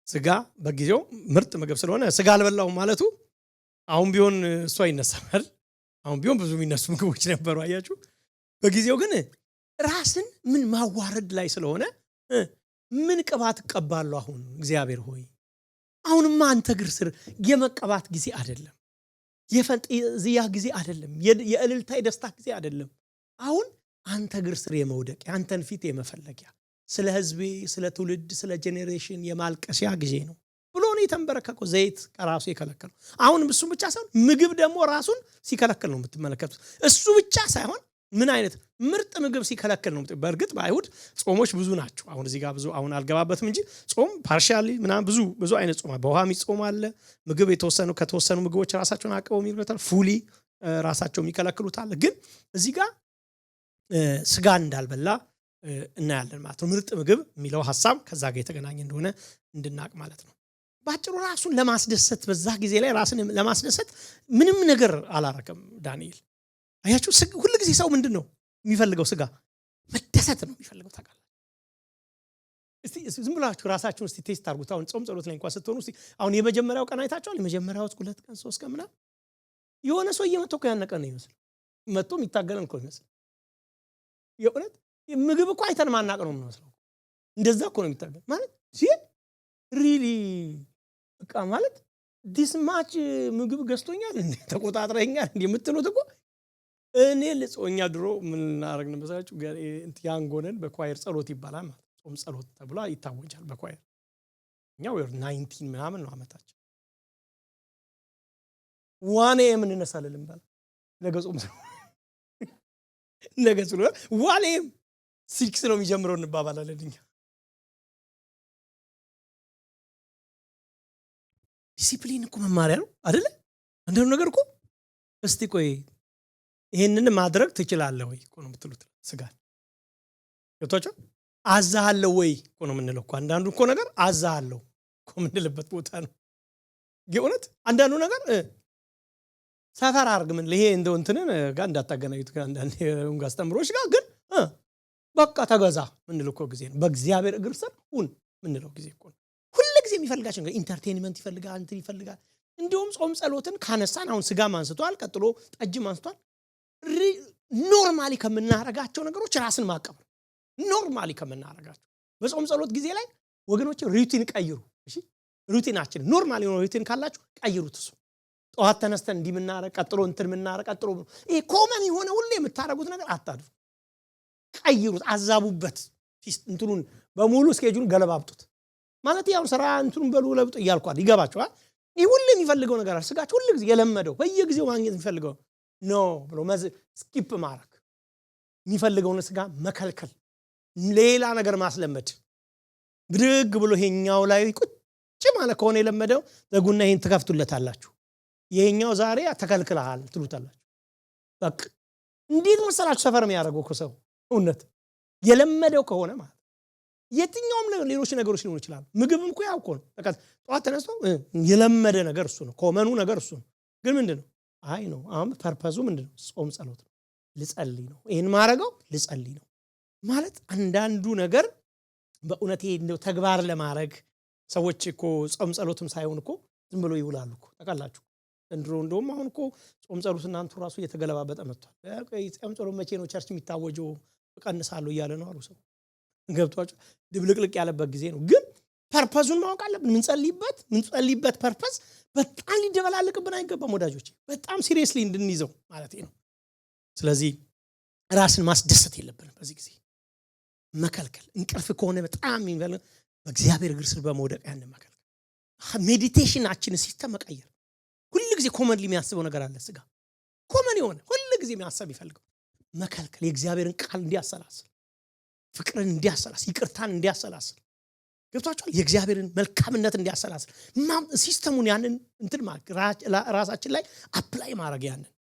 ስጋ በጊዜው ምርጥ ምግብ ስለሆነ ስጋ አልበላውም ማለቱ አሁን ቢሆን እሱ አይነሳል። አሁን ቢሆን ብዙ የሚነሱ ምግቦች ነበሩ። አያችሁ። በጊዜው ግን ራስን ምን ማዋረድ ላይ ስለሆነ ምን ቅባት እቀባለሁ አሁን እግዚአብሔር ሆይ አሁንማ አንተ እግር ስር የመቀባት ጊዜ አይደለም፣ የፈንጠዝያ ጊዜ አይደለም፣ የእልልታ የደስታ ጊዜ አይደለም። አሁን አንተ እግር ስር የመውደቅ አንተን ፊት የመፈለጊያ ስለ ህዝቤ ስለ ትውልድ ስለ ጄኔሬሽን የማልቀሻ ጊዜ ነው ብሎ ነው የተንበረከከው። ዘይት ከራሱ የከለከለው። አሁንም እሱ ብቻ ሳይሆን ምግብ ደግሞ ራሱን ሲከለክል ነው የምትመለከቱት። እሱ ብቻ ሳይሆን ምን አይነት ምርጥ ምግብ ሲከለክል ነው። በእርግጥ በአይሁድ ጾሞች ብዙ ናቸው። አሁን እዚህ ጋር ብዙ አሁን አልገባበትም እንጂ ጾም ፓርሻሊ ምናምን ብዙ አይነት ጾም በውሃ የሚጾም አለ። ምግብ ከተወሰኑ ምግቦች ራሳቸውን አቀበው የሚሉታል። ፉሊ ራሳቸው የሚከለክሉት አለ። ግን እዚህ ጋር ስጋ እንዳልበላ እናያለን ማለት ነው። ምርጥ ምግብ የሚለው ሐሳብ ከዛ ጋር የተገናኘ እንደሆነ እንድናቅ ማለት ነው። ባጭሩ ራሱን ለማስደሰት በዛ ጊዜ ላይ ራስን ለማስደሰት ምንም ነገር አላረከም ዳንኤል። አያችሁ ሁሉ ጊዜ ሰው ምንድነው የሚፈልገው? ስጋ መደሰት ነው የሚፈልገው። ታውቃለህ? እስቲ ዝም ብላችሁ ራሳችሁን እስቲ ቴስት አድርጉት። አሁን ጾም ጸሎት ላይ እንኳን ስትሆኑ እስቲ አሁን የመጀመሪያው ቀን አይታችኋል? የመጀመሪያው 2 ቀን 3 ቀን ምናምን የሆነ ሰው እየመጣ እኮ ያነቀ ነው ይመስል መጥቶ የሚታገለን እኮ ይመስል የእውነት ምግብ እኮ አይተን ማናቅ ነው የምንመስለው። እንደዛ እኮ ነው የሚታገል ማለት ሪሊ በቃ ማለት ዲስ ማች ምግብ ገዝቶኛል እንዴ ተቆጣጥረኛል እንዴ የምትሉት እኮ እኔ ልጾኛ ድሮ ምን እናደርግ ነው መሰላችሁ? ያንጎነን በኳየር ጸሎት ይባላል ማለት ጾም ጸሎት ተብሎ ይታወጃል በኳየር። እኛው 19 ምናምን ነው አመታችን። ዋኔ ምን እንነሳለን ባል ለገጾም ለገጾም ዋኔ 6 ነው የሚጀምረው እንባባላለን እኛ። ዲሲፕሊን እኮ መማሪያ ነው አይደለ? አንዳንዱ ነገር እኮ እስቲ ቆይ ይሄንን ማድረግ ትችላለህ ወይ እኮ ነው የምትሉት። ስጋ ገብቷችሁ አዛሃለሁ ወይ እኮ ነው የምንለው እኮ። አንዳንዱ እኮ ነገር አዛሃለሁ እኮ የምንልበት ቦታ ነው። የእውነት አንዳንዱ ነገር ሰፈር አድርግ ምን ይሄ እንደው እንትንን ጋር እንዳታገናኙት አንዳንድ ጋር አስተምሮች ጋር ግን በቃ ተገዛ ምንለው እኮ ጊዜ ነው። በእግዚአብሔር እግር ስር ሁን ምንለው ጊዜ እኮ ነው። ሁሉ ጊዜ የሚፈልጋቸው ነገር ኢንተርቴይንመንት ይፈልጋል፣ እንትን ይፈልጋል። እንዲሁም ጾም ጸሎትን ካነሳን አሁን ስጋ ማንስቷል፣ ቀጥሎ ጠጅ ማንስቷል። ኖርማሊ ከምናረጋቸው ነገሮች ራስን ማቀብ ኖርማሊ ከምናረጋቸው በጾም ጸሎት ጊዜ ላይ ወገኖች ሩቲን ቀይሩ እሺ ሩቲናችን ኖርማሊ ነው ሩቲን ካላችሁ ቀይሩት እሱ ጠዋት ተነስተን እንዲምናረግ ቀጥሎ እንትን ምናረግ ቀጥሎ ይሄ ኮመን የሆነ ሁሌ የምታረጉት ነገር አታድርጉ ቀይሩት አዛቡበት እንትኑን በሙሉ ስኬጁሉን ገለባብጡት ማለት ያው ስራ እንትኑን በሉ ለብጡ ይያልኳል ይገባችኋል ይሄ ሁሌ የሚፈልገው ነገር ስጋችሁ ሁሉ ጊዜ የለመደው በየጊዜው ማግኘት የሚፈልገው ኖ ብሎ ስኪፕ ማረክ የሚፈልገውን ስጋ መከልከል ሌላ ነገር ማስለመድ ብድግ ብሎ ይሄኛው ላይ ቁጭ ማለት ከሆነ የለመደው ዘጉና ይሄን ተከፍቱለታላችሁ ይሄኛው ዛሬ ተከልክለሃል ትሉታላችሁ በቃ እንዴት መሰላችሁ ሰፈር የሚያደርገው ከሰው እውነት የለመደው ከሆነ ማለት የትኛውም ሌሎች ነገሮች ሊሆኑ ይችላል ምግብም እኮ ያው እኮ ነው በቃ ጧት ተነስቶ የለመደ ነገር እሱ ነው ኮመኑ ነገር እሱ ነው ግን ምንድነው አይ ነው አሁን ፐርፐዙ ምንድነው ጾም ጸሎት ነው ልጸልይ ነው ይሄን ማረጋው ልጸልይ ነው ማለት አንዳንዱ ነገር በእውነቴ እንደው ተግባር ለማድረግ ሰዎች እኮ ጾም ጸሎትም ሳይሆን እኮ ዝም ብሎ ይውላሉ እኮ ተቃላችሁ እንደውም አሁን እኮ ጾም ጸሎትና አንቱ ራሱ እየተገለባበጠ መጥቷል ጾም ጸሎት መቼ ነው ቸርች የሚታወጀው እቀንሳለሁ እያለ ነው አሉ ሰው ገብቷችሁ ድብልቅልቅ ያለበት ጊዜ ነው ግን ፐርፐዙን ማወቅ አለብን ምንጸልይበት ፐርፐዝ በጣም ሊደበላልቅብን አይገባም ወዳጆች በጣም ሲሪየስሊ እንድንይዘው ማለት ነው ስለዚህ ራስን ማስደሰት የለብንም በዚህ ጊዜ መከልከል እንቅልፍ ከሆነ በጣም የሚፈልግ በእግዚአብሔር እግር ስር በመውደቅ ያንን መከልከል ሜዲቴሽናችንን ሲስተም መቀየር ሁሉ ጊዜ ኮመንሊ የሚያስበው ነገር አለ ስጋ ኮመን የሆነ ሁሉ ጊዜ የሚያስብ ይፈልገው መከልከል የእግዚአብሔርን ቃል እንዲያሰላስል ፍቅርን እንዲያሰላስል ይቅርታን እንዲያሰላስል ገብቷችኋል የእግዚአብሔርን መልካምነት እንዲያሰላስል ሲስተሙን ያንን እንትን ራሳችን ላይ አፕላይ ማድረግ ያንን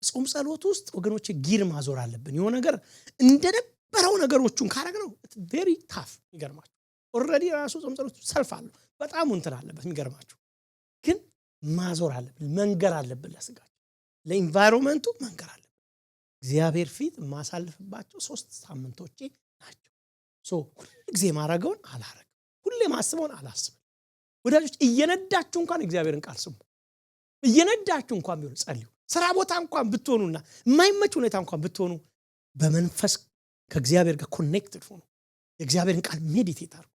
ጾም ጸሎት ውስጥ ወገኖች ጊር ማዞር አለብን የሆነ ነገር እንደነበረው ነገሮቹን ካረግነው ቬሪ ታፍ ይገርማችሁ ኦሬዲ ራሱ ጾም ጸሎት ሰልፍ አለው በጣም እንትን አለበት የሚገርማችሁ ግን ማዞር አለብን መንገር አለብን ለስጋችን ለኢንቫይሮንመንቱ መንገር አለብን እግዚአብሔር ፊት ማሳልፍባቸው 3 ሳምንቶቼ ናቸው ሁሉ ጊዜ ማረጋውን አላረግ ሁሌ ማስበውን አላስብም ወዳጆች እየነዳችሁ እንኳን እግዚአብሔርን ቃል ስሙ እየነዳችሁ እንኳን ቢሆን ጸልዩ ስራ ቦታ እንኳን ብትሆኑና የማይመች ሁኔታ እንኳን ብትሆኑ በመንፈስ ከእግዚአብሔር ጋር ኮኔክትድ ሆኑ የእግዚአብሔርን ቃል ሜዲቴት አድርጉ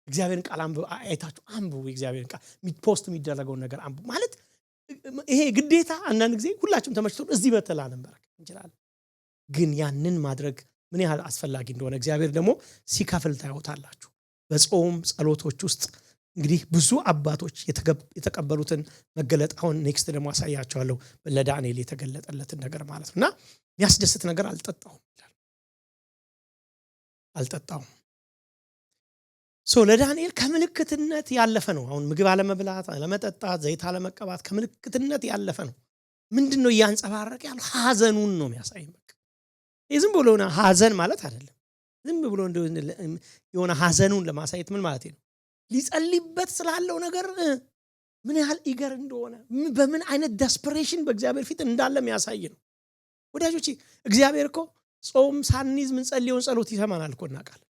እግዚአብሔርን ቃል አይታችሁ አንብቡ የእግዚአብሔርን ቃል ፖስት የሚደረገውን ነገር አንብቡ ማለት ይሄ ግዴታ አንዳንድ ጊዜ ሁላችሁም ተመችቶን እዚህ በተላለም በረከት እንችላለን ግን ያንን ማድረግ ምን ያህል አስፈላጊ እንደሆነ እግዚአብሔር ደግሞ ሲከፍል ታዩታላችሁ በጾም ጸሎቶች ውስጥ እንግዲህ ብዙ አባቶች የተቀበሉትን መገለጥ አሁን ኔክስት ደግሞ አሳያቸዋለሁ ለዳንኤል የተገለጠለትን ነገር ማለት ነውና የሚያስደስት ነገር አልጠጣውም ለዳንኤል ከምልክትነት ያለፈ ነው አሁን ምግብ አለመብላት አለመጠጣት ዘይት አለመቀባት ከምልክትነት ያለፈ ነው ምንድነው ያንጸባረቀ ያለው ሐዘኑን ነው የሚያሳየው ዝም ብሎ ነው ሐዘን ማለት አይደለም ዝም ብሎ የሆነ ሐዘኑን ለማሳየት ምን ማለት ነው ሊጸልይበት ስላለው ነገር ምን ያህል ኢገር እንደሆነ በምን አይነት ዳስፐሬሽን በእግዚአብሔር ፊት እንዳለ የሚያሳይ ነው ወዳጆቼ እግዚአብሔር እኮ ጾም ሳንይዝ ምን ጸልየውን ጸሎት ይሰማናል እኮ እናውቃለን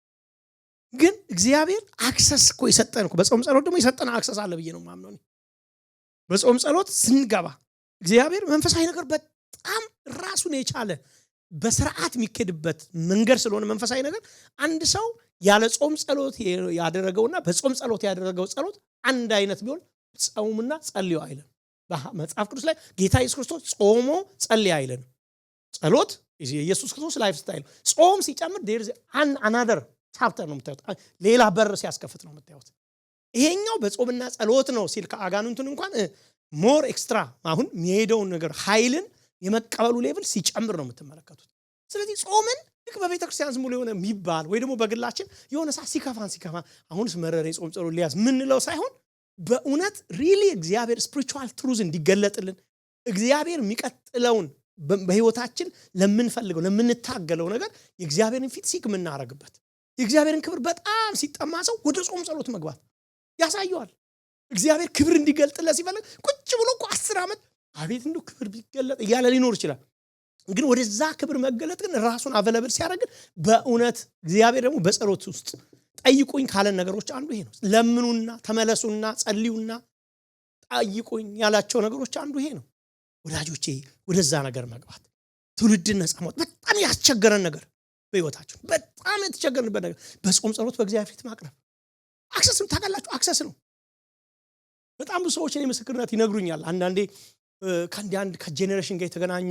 ግን እግዚአብሔር አክሰስ እኮ ይሰጠን እኮ በጾም ጸሎት ደግሞ ይሰጠን አክሰስ አለ ብዬ ነው ማምነው በጾም ጸሎት ስንገባ እግዚአብሔር መንፈሳዊ ነገር በጣም ራሱን የቻለ በስርዓት የሚከድበት መንገር ስለሆነ መንፈሳዊ ነገር አንድ ሰው ያለ ጾም ጸሎት ያደረገውና በጾም ጸሎት ያደረገው ጸሎት አንድ አይነት ቢሆን ጾምና ጸልዩ አይለን በመጽሐፍ ቅዱስ ላይ ጌታ ኢየሱስ ክርስቶስ ጾሞ ጸልይ አይለን ጸሎት ኢየሱስ ክርስቶስ ላይፍ ስታይል ጾም ሲጨምር there is another chapter ነው የምታዩት ሌላ በር ሲያስከፍት ነው የምታዩት ይሄኛው በጾምና ጸሎት ነው ሲል ከአጋንንቱን እንኳን ሞር ኤክስትራ አሁን የሚሄደውን ነገር ኃይልን የመቀበሉ ሌቭል ሲጨምር ነው የምትመለከቱት ስለዚህ ጾምን ልክ በቤተክርስቲያን ዝም ብሎ የሆነ የሚባል ወይ ደግሞ በግላችን የሆነ ሲከፋን አሁንስ መረረ ጾም ጸሎት ሊያዝ ምንለው ሳይሆን በእውነት ሪሊ እግዚአብሔር ስፒሪቹዋል ትሩዝ እንዲገለጥልን እግዚአብሔር የሚቀጥለውን በህይወታችን ለምንፈልገው ለምንታገለው ነገር የእግዚአብሔርን ፊት ሲክ ምናረግበት የእግዚአብሔርን ክብር በጣም ሲጠማሰው ወደ ጾም ጸሎት መግባት ያሳየዋል እግዚአብሔር ክብር እንዲገልጥለት ሲፈልግ ቁጭ ብሎ 10 ዓመት አቤት እንደው ክብር ቢገለጥ ያለ ሊኖር ይችላል ግን ወደዛ ክብር መገለጥ ግን ራሱን አቬለብል ሲያደርግ በእውነት እግዚአብሔር ደግሞ በጸሎት ውስጥ ጠይቁኝ ካለ ነገሮች አንዱ ይሄ ነው ለምኑና ተመለሱና ጸልዩና ጠይቁኝ ያላቸው ነገሮች አንዱ ይሄ ነው ወዳጆቼ ወደዛ ነገር መግባት ትውልድን ነፃ ማውጣት በጣም ያስቸገረን ነገር በህይወታችን በጣም የተቸገርንበት ነገር በጾም ጸሎት በእግዚአብሔር ፊት ማቅረብ አክሰስ ነው። ታውቃላችሁ አክሰስ ነው። በጣም ብዙ ሰዎች እኔ ምስክርነት ይነግሩኛል። አንዳንዴ ከጄኔሬሽን ጋር የተገናኙ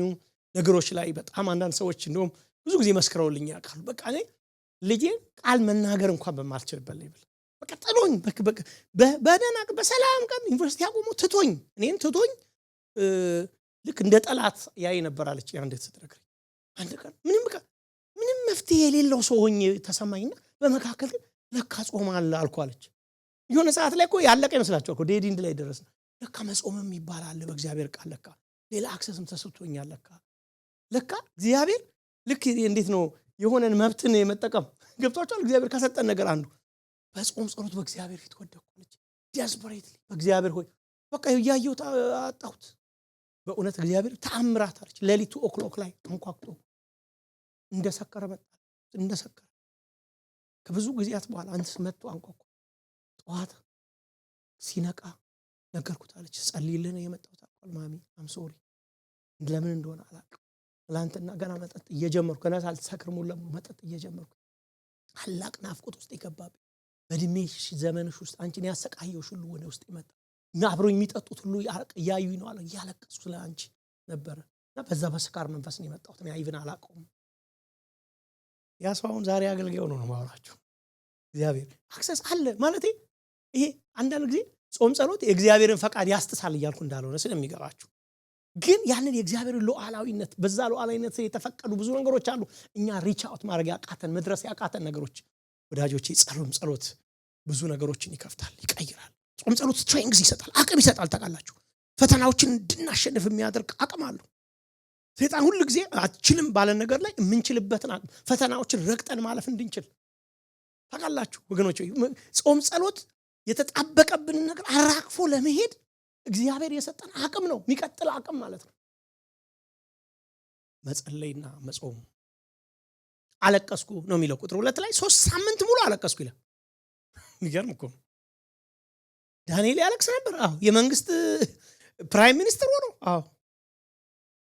ነገሮች ላይ በጣም አንዳንድ ሰዎች እንደውም ብዙ ጊዜ መስክረውልኝ ያውቃሉ። በቃ እኔ ልጄን ቃል መናገር እንኳን በማልችልበት ላይ በቃ ጥሎኝ በደህና በሰላም ቀን ዩኒቨርሲቲ አቆሞ ትቶኝ እኔን ትቶኝ ልክ እንደ ጠላት ያይ ነበር አለች። እንዴት ስትነግረኝ አንድ ቀን ምንም መፍትሄ የሌለው ሰው ሆኜ ተሰማኝና በመካከል ግን ለካ ጾም አለ አልኩ አለች። የሆነ ሰዓት ላይ እኮ ያለቀ ይመስላችኋል እኮ ዴድ ኢንድ ላይ ደረስን። ለካ መጾምም ይባላል በእግዚአብሔር ቃል ለካ ሌላ አክሰስም ተሰጥቶኛል ለካ እግዚአብሔር ልክ እንዴት ነው የሆነን መብትን የመጠቀም ገብቷችኋል። እግዚአብሔር ከሰጠን ነገር አንዱ በጾም ጸሎት በእግዚአብሔር ፊት ወደቅኩ። ዲያስፖሬትሊ በእግዚአብሔር ሆይ በቃ ያየሁት አጣሁት። በእውነት እግዚአብሔር ተአምራት አለች። ሌሊቱ ኦክሎክ ላይ አንኳኩቶ እንደሰከረ መጣ። እንደሰከረ ከብዙ ጊዜያት በኋላ አንተስ መጥቶ አንኳኩ። ጠዋት ሲነቃ ነገርኩት አለች። ጸልይልኝ የመጣሁት አልኳል። ማሚ አም ሶሪ ለምን እንደሆነ አላውቅም። ትላንትና ገና መጠጥ እየጀመርኩ ገና ሳልሰክር ሙሉ ለሙሉ መጠጥ እየጀመርኩ ታላቅ ናፍቆት ውስጥ የገባብኝ በእድሜሽ ዘመንሽ ውስጥ አንቺን ያሰቃየውሽ ሁሉ ወደ ውስጥ ይመጣ እና አብሮኝ የሚጠጡት ሁሉ እያዩኝ ነው አለ። እያለቀሱ ስለ አንቺ ነበረ እና በዛ በስካር መንፈስ ነው የመጣሁት። እኔ አይብን አላውቀውም። ያ ሰው አሁን ዛሬ አገልጋዩ ነው ማውራችሁ። እግዚአብሔር አክሰስ አለ ማለት ይሄ አንዳንድ ጊዜ ጾም ጸሎት የእግዚአብሔርን ፈቃድ ያስጥሳል እያልኩ እንዳልሆነ ስለሚገባችሁ ግን ያንን የእግዚአብሔርን ሉዓላዊነት በዛ ሉዓላዊነት የተፈቀዱ ብዙ ነገሮች አሉ። እኛ ሪች አውት ማድረግ ያቃተን መድረስ ያቃተን ነገሮች ወዳጆቼ ጸሎት ብዙ ነገሮችን ይከፍታል፣ ይቀይራል። ጾም ጸሎት ስትሬንግዝ ይሰጣል፣ አቅም ይሰጣል። ታውቃላችሁ ፈተናዎችን እንድናሸንፍ የሚያደርግ አቅም አለው። ሰይጣን ሁሉ ጊዜ አትችልም ባለን ነገር ላይ የምንችልበትን አቅም ፈተናዎችን ረግጠን ማለፍ እንድንችል ታውቃላችሁ ወገኖቼ። ጾም ጸሎት የተጣበቀብንን ነገር አራግፎ ለመሄድ እግዚአብሔር የሰጠን አቅም ነው፣ የሚቀጥል አቅም ማለት ነው። መጸለይና መጾም አለቀስኩ ነው የሚለው ቁጥር 2 ላይ 3 ሳምንት ሙሉ አለቀስኩ ይላል። የሚገርም እኮ ዳንኤል ያለቅስ ነበር። የመንግስት ፕራይም ሚኒስተር ሆኖ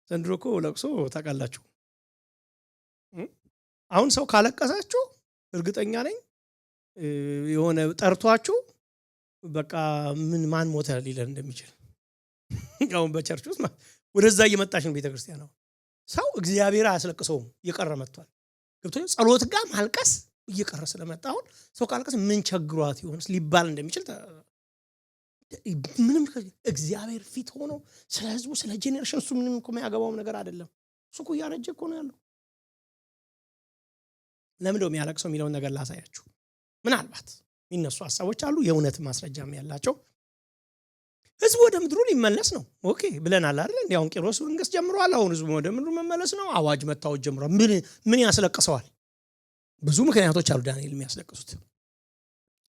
ዘንድሮ እኮ ለቅሶ ታውቃላችሁ። አሁን ሰው ካለቀሳችሁ እርግጠኛ ነኝ የሆነ ጠርቷችሁ በቃ ማን ሞተ ሊለን እንደሚችል አሁን በቸርች ውስጥ ወደዛ እየመጣሽ ነው ቤተክርስቲያን ነው። ሰው እግዚአብሔር አያስለቅሰውም እየቀረ መጥቷል። ገብቶኝ ጸሎት ጋር ማልቀስ እየቀረ ስለመጣ አሁን ሰው ካልቀስ ምን ቸግሯት ይሆንስ ሊባል እንደሚችል ምንም እግዚአብሔር ፊት ሆኖ ስለ ህዝቡ ስለ ጄኔሬሽን እሱ ምንም እኮ የሚያገባው ነገር አይደለም። እሱ እኮ ያረጀ እኮ ነው ያለው። ለምን ደው የሚያለቅሰው የሚለውን ነገር ላሳያችሁ። ምናልባት የሚነሱ ሐሳቦች አሉ የእውነት ማስረጃም ያላቸው። ህዝቡ ወደ ምድሩ ሊመለስ ነው ኦኬ ብለናል አይደል? እንዲያው ቂሮስ መንግስት ጀምሯል። አሁን ህዝቡ ወደ ምድሩ መመለስ ነው። አዋጅ መታወጅ ጀምሯል። ምን ያስለቅሰዋል? ብዙ ምክንያቶች አሉ ዳንኤል የሚያስለቅሱት።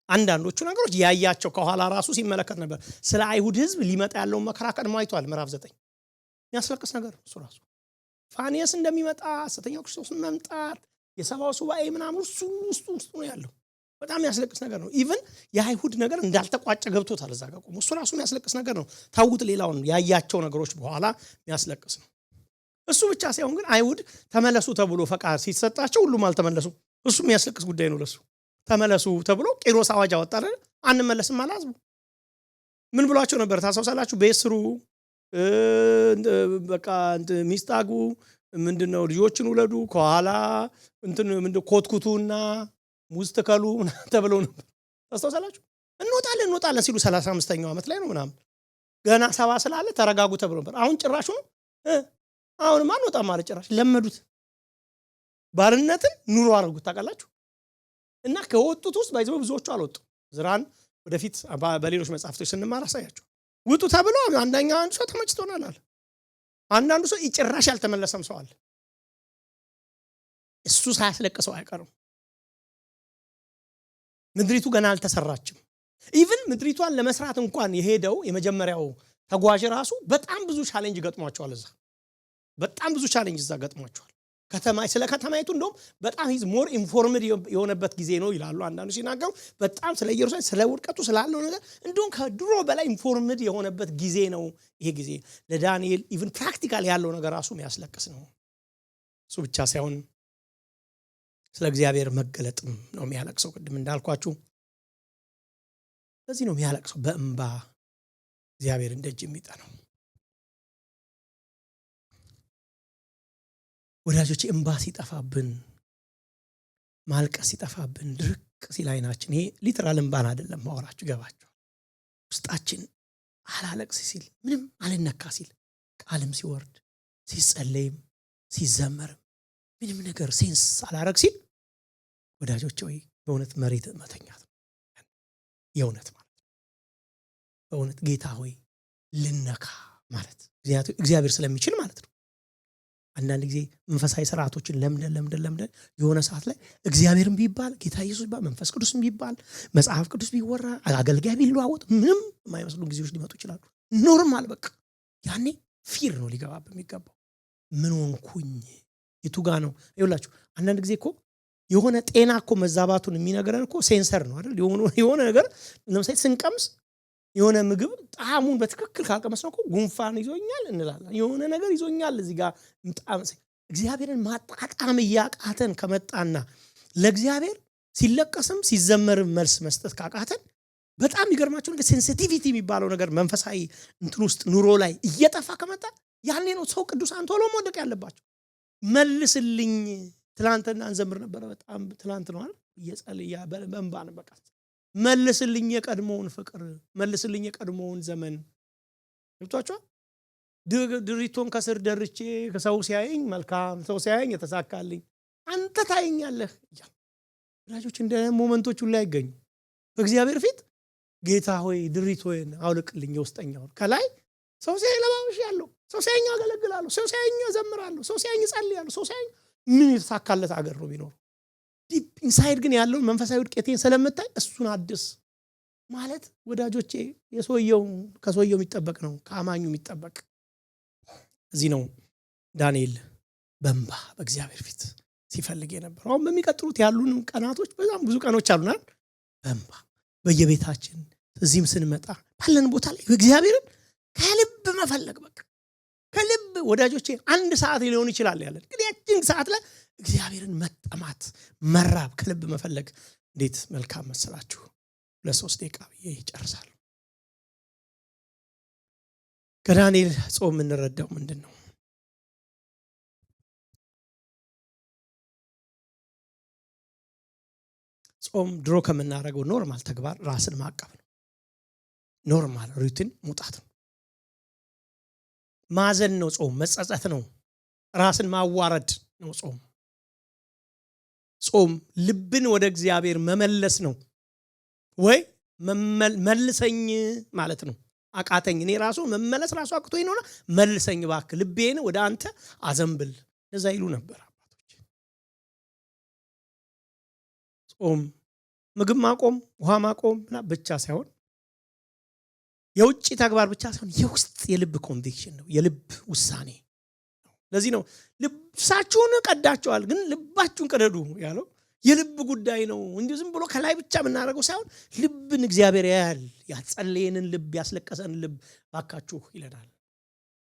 አንዳንዶቹ ነገሮች ያያቸው ከኋላ ራሱ ሲመለከት ነበር። ስለ አይሁድ ህዝብ ሊመጣ ያለውን መከራ ቀድሞ አይቷል። ምዕራፍ 9 የሚያስለቅስ ነገር እሱ ራሱ ፋኒየስ እንደሚመጣ ሐሰተኛው ክርስቶስ መምጣት የሰባው ሱባኤ ምናምን እሱ ውስጡ ነው ያለው። በጣም ያስለቅስ ነገር ነው። ኢቭን የአይሁድ ነገር እንዳልተቋጨ ገብቶታል እዛ ጋር ቆሞ። እሱ ራሱ የሚያስለቅስ ነገር ነው። ታውት ሌላውን ያያቸው ነገሮች በኋላ የሚያስለቅስ ነው። እሱ ብቻ ሳይሆን ግን አይሁድ ተመለሱ ተብሎ ፈቃድ ሲሰጣቸው ሁሉም አልተመለሱ። እሱ የሚያስለቅስ ጉዳይ ነው ለሱ። ተመለሱ ተብሎ ቂሮስ አዋጅ አወጣ አይደል? አንመለስም ማለት ነው። ምን ብሏቸው ነበር ታሳውሳላችሁ? ቤስሩ በቃ ሚስታጉ ምንድነው ልጆችን ውለዱ ከኋላ ምንድነው ኮትኩቱና ሙዝ ተከሉ ተብለው ነበር። ታስታውሳላችሁ? እንወጣለን ሲሉ 35ኛው ዓመት ላይ ነው ምናምን ገና 70 ስላለ ተረጋጉ ተብሎ ነበር። አሁን ጭራሹ ነው አሁንማ አንወጣም ማለት ጭራሽ ለመዱት። ባርነትን ኑሮ አድርጉት ታውቃላችሁ። እና ከወጡት ውስጥ ባይዘው ብዙዎቹ አልወጡ። ዝራን ወደፊት በሌሎች መጽሐፍቶች ስንማር አሳያችሁ። ውጡ ተብሎ አንደኛ አንድ ሰው ተመችቶናል አለ። አንዳንዱ ሰው ጭራሽ ያልተመለሰም ሰው አለ። እሱ ሳያስለቅሰው አይቀርም። ምድሪቱ ገና አልተሰራችም። ኢቭን ምድሪቷን ለመስራት እንኳን የሄደው የመጀመሪያው ተጓዥ ራሱ በጣም ብዙ ቻሌንጅ ገጥሟቸዋል። እዛ በጣም ብዙ ቻሌንጅ እዛ ገጥሟቸዋል። ስለ ከተማይቱ እንደውም በጣም ሂዝ ሞር ኢንፎርምድ የሆነበት ጊዜ ነው ይላሉ አንዳንዱ ሲናገሩ። በጣም ስለ ኢየሩሳሌም ስለ ውድቀቱ ስላለው ነገር እንደውም ከድሮ በላይ ኢንፎርምድ የሆነበት ጊዜ ነው ይሄ ጊዜ። ለዳንኤል ኢቭን ፕራክቲካል ያለው ነገር ራሱ የሚያስለቅስ ነው። እሱ ብቻ ሳይሆን ስለ እግዚአብሔር መገለጥም ነው የሚያለቅሰው። ቅድም እንዳልኳችሁ ለዚህ ነው የሚያለቅሰው፣ በእንባ እግዚአብሔርን ደጅ የሚጠናው። ወዳጆች እንባ ሲጠፋብን፣ ማልቀስ ሲጠፋብን፣ ድርቅ ሲል አይናችን፣ ይሄ ሊትራል እንባን አይደለም ማወራችሁ፣ ገባችኋል? ውስጣችን አላለቅስ ሲል፣ ምንም አልነካ ሲል፣ ቃልም ሲወርድ ሲጸለይም ሲዘመርም ምንም ነገር ሴንስ አላረግ ሲል፣ ወዳጆች ወይ በእውነት መሬት መተኛት ነው የእውነት ማለት ነው። በእውነት ጌታ ሆይ ልነካ ማለት እግዚአብሔር ስለሚችል ማለት ነው። አንዳንድ ጊዜ መንፈሳዊ ስርዓቶችን ለምደን የሆነ ሰዓት ላይ እግዚአብሔርን ቢባል፣ ጌታ ኢየሱስ ቢባል፣ መንፈስ ቅዱስን ቢባል፣ መጽሐፍ ቅዱስ ቢወራ፣ አገልጋይ ቢለዋወጥ ምንም የማይመስሉ ጊዜዎች ሊመጡ ይችላሉ። ኖርማል በቃ ያኔ ፊር ነው ሊገባብ የሚገባው። ምን ሆንኩኝ? የቱ ጋ ነው? ይኸውላችሁ አንዳንድ ጊዜ እኮ የሆነ ጤና እኮ መዛባቱን የሚነግረን እኮ ሴንሰር ነው አይደል? የሆነ ነገር ለምሳሌ ስንቀምስ የሆነ ምግብ ጣዕሙን በትክክል ካልቀመስ ነው እኮ ጉንፋን ይዞኛል እንላለን። የሆነ ነገር ይዞኛል እዚህ ጋር እግዚአብሔርን ማጣጣም እያቃተን ከመጣና ለእግዚአብሔር ሲለቀስም ሲዘመርም መልስ መስጠት ካቃተን በጣም ይገርማችሁ ነገር ሴንሲቲቪቲ የሚባለው ነገር መንፈሳዊ እንትን ውስጥ ኑሮ ላይ እየጠፋ ከመጣ ያኔ ነው ሰው ቅዱሳን ቶሎ መውደቅ ያለባቸው። መልስልኝ። ትላንትና እንዘምር ነበረ፣ በጣም ትላንት ነው አይደል? እየጸለየ በእንባ ነው በቃ መልስልኝ የቀድሞውን ፍቅር፣ መልስልኝ የቀድሞውን ዘመን። ገብቷችኋል? ድሪቶን ከስር ደርቼ ሰው ሲያየኝ መልካም፣ ሰው ሲያየኝ የተሳካልኝ፣ አንተ ታየኛለህ እያለ ወዳጆች እንደ ሞመንቶቹ ላይ አይገኙ በእግዚአብሔር ፊት ጌታ ሆይ ድሪቶን አውልቅልኝ የውስጠኛውን። ከላይ ሰው ሲያይ ለባብሽ ያለው፣ ሰው ሲያየኝ አገለግላለሁ፣ ሰው ሲያየኝ እዘምራለሁ፣ ሰው ሲያየኝ እጸልያለሁ፣ ሰው ሲያየኝ ምን የተሳካለት አገር ነው ቢኖር። ዲፕ ኢንሳይድ ግን ያለውን መንፈሳዊ ውድቀቴን ስለምታይ እሱን አድስ ማለት ወዳጆቼ ከሰውየው የሚጠበቅ ነው፣ ከአማኙ የሚጠበቅ። እዚህ ነው ዳንኤል በእንባ በእግዚአብሔር ፊት ሲፈልግ የነበረው። አሁን በሚቀጥሉት ያሉን ቀናቶች በጣም ብዙ ቀኖች አሉናል። በእንባ በየቤታችን እዚህም ስንመጣ ባለን ቦታ ላይ እግዚአብሔርን ከልብ መፈለግ፣ በቃ ከልብ ወዳጆቼ። አንድ ሰዓት ሊሆን ይችላል ያለን፣ ግን ያችን ሰዓት ላይ እግዚአብሔርን መጠማት፣ መራብ፣ ከልብ መፈለግ እንዴት መልካም መሰላችሁ። 2-3 ደቂቃ ብዬ ይጨርሳል። ከዳንኤል ጾም የምንረዳው ምንድን ነው? ጾም ድሮ ከምናደርገው ኖርማል ተግባር ራስን ማቀብ ነው። ኖርማል ሩቲን መውጣት ነው። ማዘን ነው ጾም። መጸጸት ነው። ራስን ማዋረድ ነው ጾም። ጾም ልብን ወደ እግዚአብሔር መመለስ ነው። ወይ መልሰኝ ማለት ነው። አቃተኝ፣ እኔ ራሱ መመለስ ራሱ አቅቶኝ ነውና መልሰኝ እባክህ፣ ልቤን ወደ አንተ አዘንብል። ለዛ ይሉ ነበር አባቶች። ጾም ምግብ ማቆም፣ ውሃ ማቆም ብቻ ሳይሆን የውጭ ተግባር ብቻ ሳይሆን የውስጥ የልብ ኮንቪክሽን ነው፣ የልብ ውሳኔ ነው። ለዚህ ነው ልብሳችሁን ቀዳቸዋል ግን ልባችሁን ቀደዱ ያለው። የልብ ጉዳይ ነው። እንዲሁ ዝም ብሎ ከላይ ብቻ የምናደርገው ሳይሆን ልብን እግዚአብሔር ያያል። ያጸለየንን ልብ፣ ያስለቀሰን ልብ ባካችሁ ይለናል።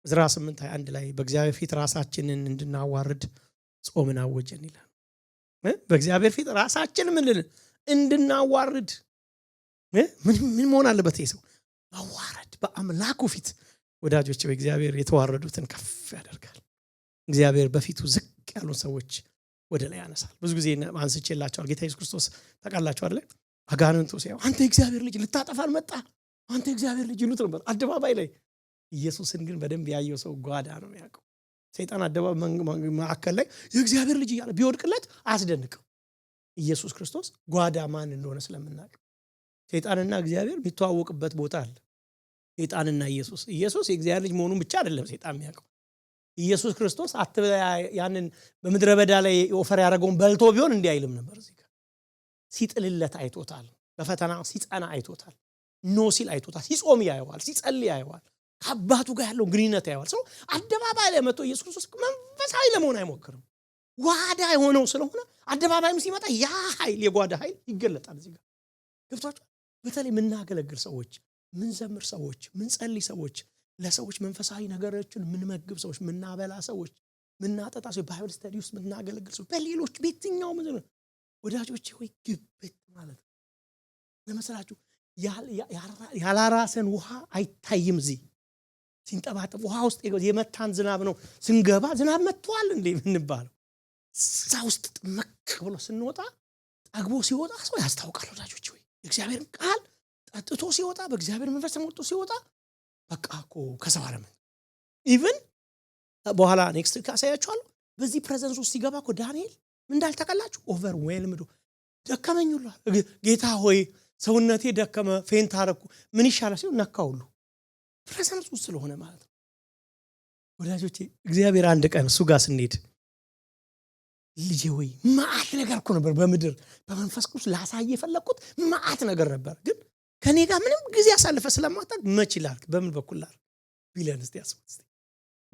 ዕዝራ 8:21 ላይ በእግዚአብሔር ፊት ራሳችንን እንድናዋርድ ጾምን አወጀን ይላል። በእግዚአብሔር ፊት ራሳችንን እንድናዋርድ ምን መሆን አለበት? ሰው ማዋረድ በአምላኩ ፊት። ወዳጆች በእግዚአብሔር የተዋረዱትን ከፍ ያደርጋል። እግዚአብሔር በፊቱ ዝቅ ያሉን ሰዎች ወደ ላይ ያነሳል። ብዙ ጊዜ አንስቼላችኋል። ጌታ ኢየሱስ ክርስቶስ ታውቃላችሁ አይደል? አጋንንቱ ሲያዩ አንተ የእግዚአብሔር ልጅ ልታጠፋን መጣ፣ አንተ የእግዚአብሔር ልጅ ይሉት ነበር አደባባይ ላይ። ኢየሱስን ግን በደንብ ያየው ሰው ጓዳ ነው የሚያውቀው። ሰይጣን አደባባይ ማዕከል ላይ የእግዚአብሔር ልጅ እያለ ቢወድቅለት አያስደንቅም። ኢየሱስ ክርስቶስ ጓዳ ማን እንደሆነ ስለምናውቅ ሰይጣንና እግዚአብሔር የሚተዋወቅበት ቦታ አለ። ሰይጣንና ኢየሱስ የእግዚአብሔር ልጅ መሆኑን ብቻ አይደለም ሰይጣን የሚያውቀው። ኢየሱስ ክርስቶስ ያንን በምድረ በዳ ላይ ኦፈር ያደረገውን በልቶ ቢሆን እንዲህ አይልም ነበር። እዚህ ጋር ሲጥልለት አይቶታል። በፈተና ሲጸና አይቶታል። ኖ ሲል አይቶታል። ሲጾም ያየዋል። ሲጸልይ ያየዋል። ከአባቱ ጋር ያለው ግንኙነት ያየዋል። ሰው አደባባይ ላይ መጥቶ ኢየሱስ ክርስቶስ መንፈሳዊ ለመሆን አይሞክርም። ጓዳ የሆነው ስለሆነ አደባባይም ሲመጣ ያ ኃይል፣ የጓዳ ኃይል ይገለጣል። እዚህ ጋር ገብቷችኋል? በተለይ የምናገለግል ሰዎች፣ ምንዘምር ሰዎች፣ ምንጸልይ ሰዎች፣ ለሰዎች መንፈሳዊ ነገሮችን ምንመግብ ሰዎች፣ ምናበላ ሰዎች ምናጠጣ ሰው ባይብል ስተዲ ውስጥ ምናገለግል ሰው በሌሎች ቤትኛው ምን ወዳጆቼ ሆይ ግብት ማለት ነው። ለምሳሌ ያላራሰን ውሃ አይታይም እዚህ ሲንጠባጠብ ውሃ ውስጥ የመታን ዝናብ ነው ስንገባ ዝናብ መጥቷል እንዴ ምንባለው እዛ ውስጥ ጥመቅ ብሎ ስንወጣ ጠግቦ ሲወጣ ሰው ያስታውቃል። ወዳጆቼ ሆይ እግዚአብሔርን ቃል ጠጥቶ ሲወጣ በእግዚአብሔር መንፈስ ተሞልቶ ሲወጣ በቃ እኮ ከሰው ዓለም ኢቭን በኋላ ኔክስት ካሳያችኋለሁ በዚህ ፕሬዘንስ ውስጥ ሲገባ እኮ ዳንኤል ምን እንዳልተቀላችሁ ኦቨርዌልምድ ደከመኝ ሁሉ ጌታ ሆይ ሰውነቴ ደከመ ፌንት አረኩ ምን ይሻላል ሲሉ ነካውሉ ፕሬዘንስ ውስጥ ስለሆነ ማለት ነው። ወዳጆቼ እግዚአብሔር አንድ ቀን እሱ ጋር ስንሄድ ልጄ ሆይ ማአት ነገር እኮ ነበር በምድር በመንፈስ ቅዱስ ላሳየ የፈለኩት ማአት ነገር ነበር፣ ግን ከኔ ጋር ምንም ጊዜ ያሳልፈ ስለማታውቅ መች ይላል በምን በኩል ላር ቢለን እስቲ ያስቡት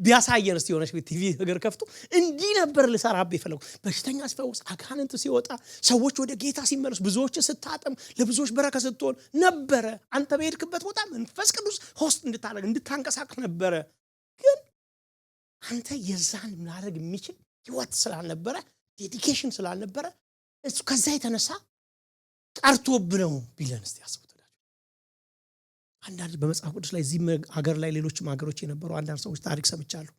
ቢያሳየን እስቲ ሆነሽ ቲቪ ነገር ከፍቶ እንዲህ ነበር ልሰራብ የፈለኩ በሽተኛ ሲፈውስ አጋንንት ሲወጣ ሰዎች ወደ ጌታ ሲመለሱ ብዙዎች ስታጠም ለብዙዎች በረከት ስትሆን ነበር። አንተ በሄድክበት ቦታ መንፈስ ቅዱስ ሆስት እንድታደርግ እንድታንቀሳቀስ ነበር፣ ግን አንተ የዛን ማድረግ የሚችል ህይወት ስላልነበረ ዴዲኬሽን ስላልነበረ እሱ ከዛ የተነሳ ቀርቶብነው ቢለን እስቲ ያስቡት። አንዳንድ በመጽሐፍ ቅዱስ ላይ እዚህ ሀገር ላይ ሌሎችም ሀገሮች የነበሩ አንዳንድ ሰዎች ታሪክ ሰምቻለሁ።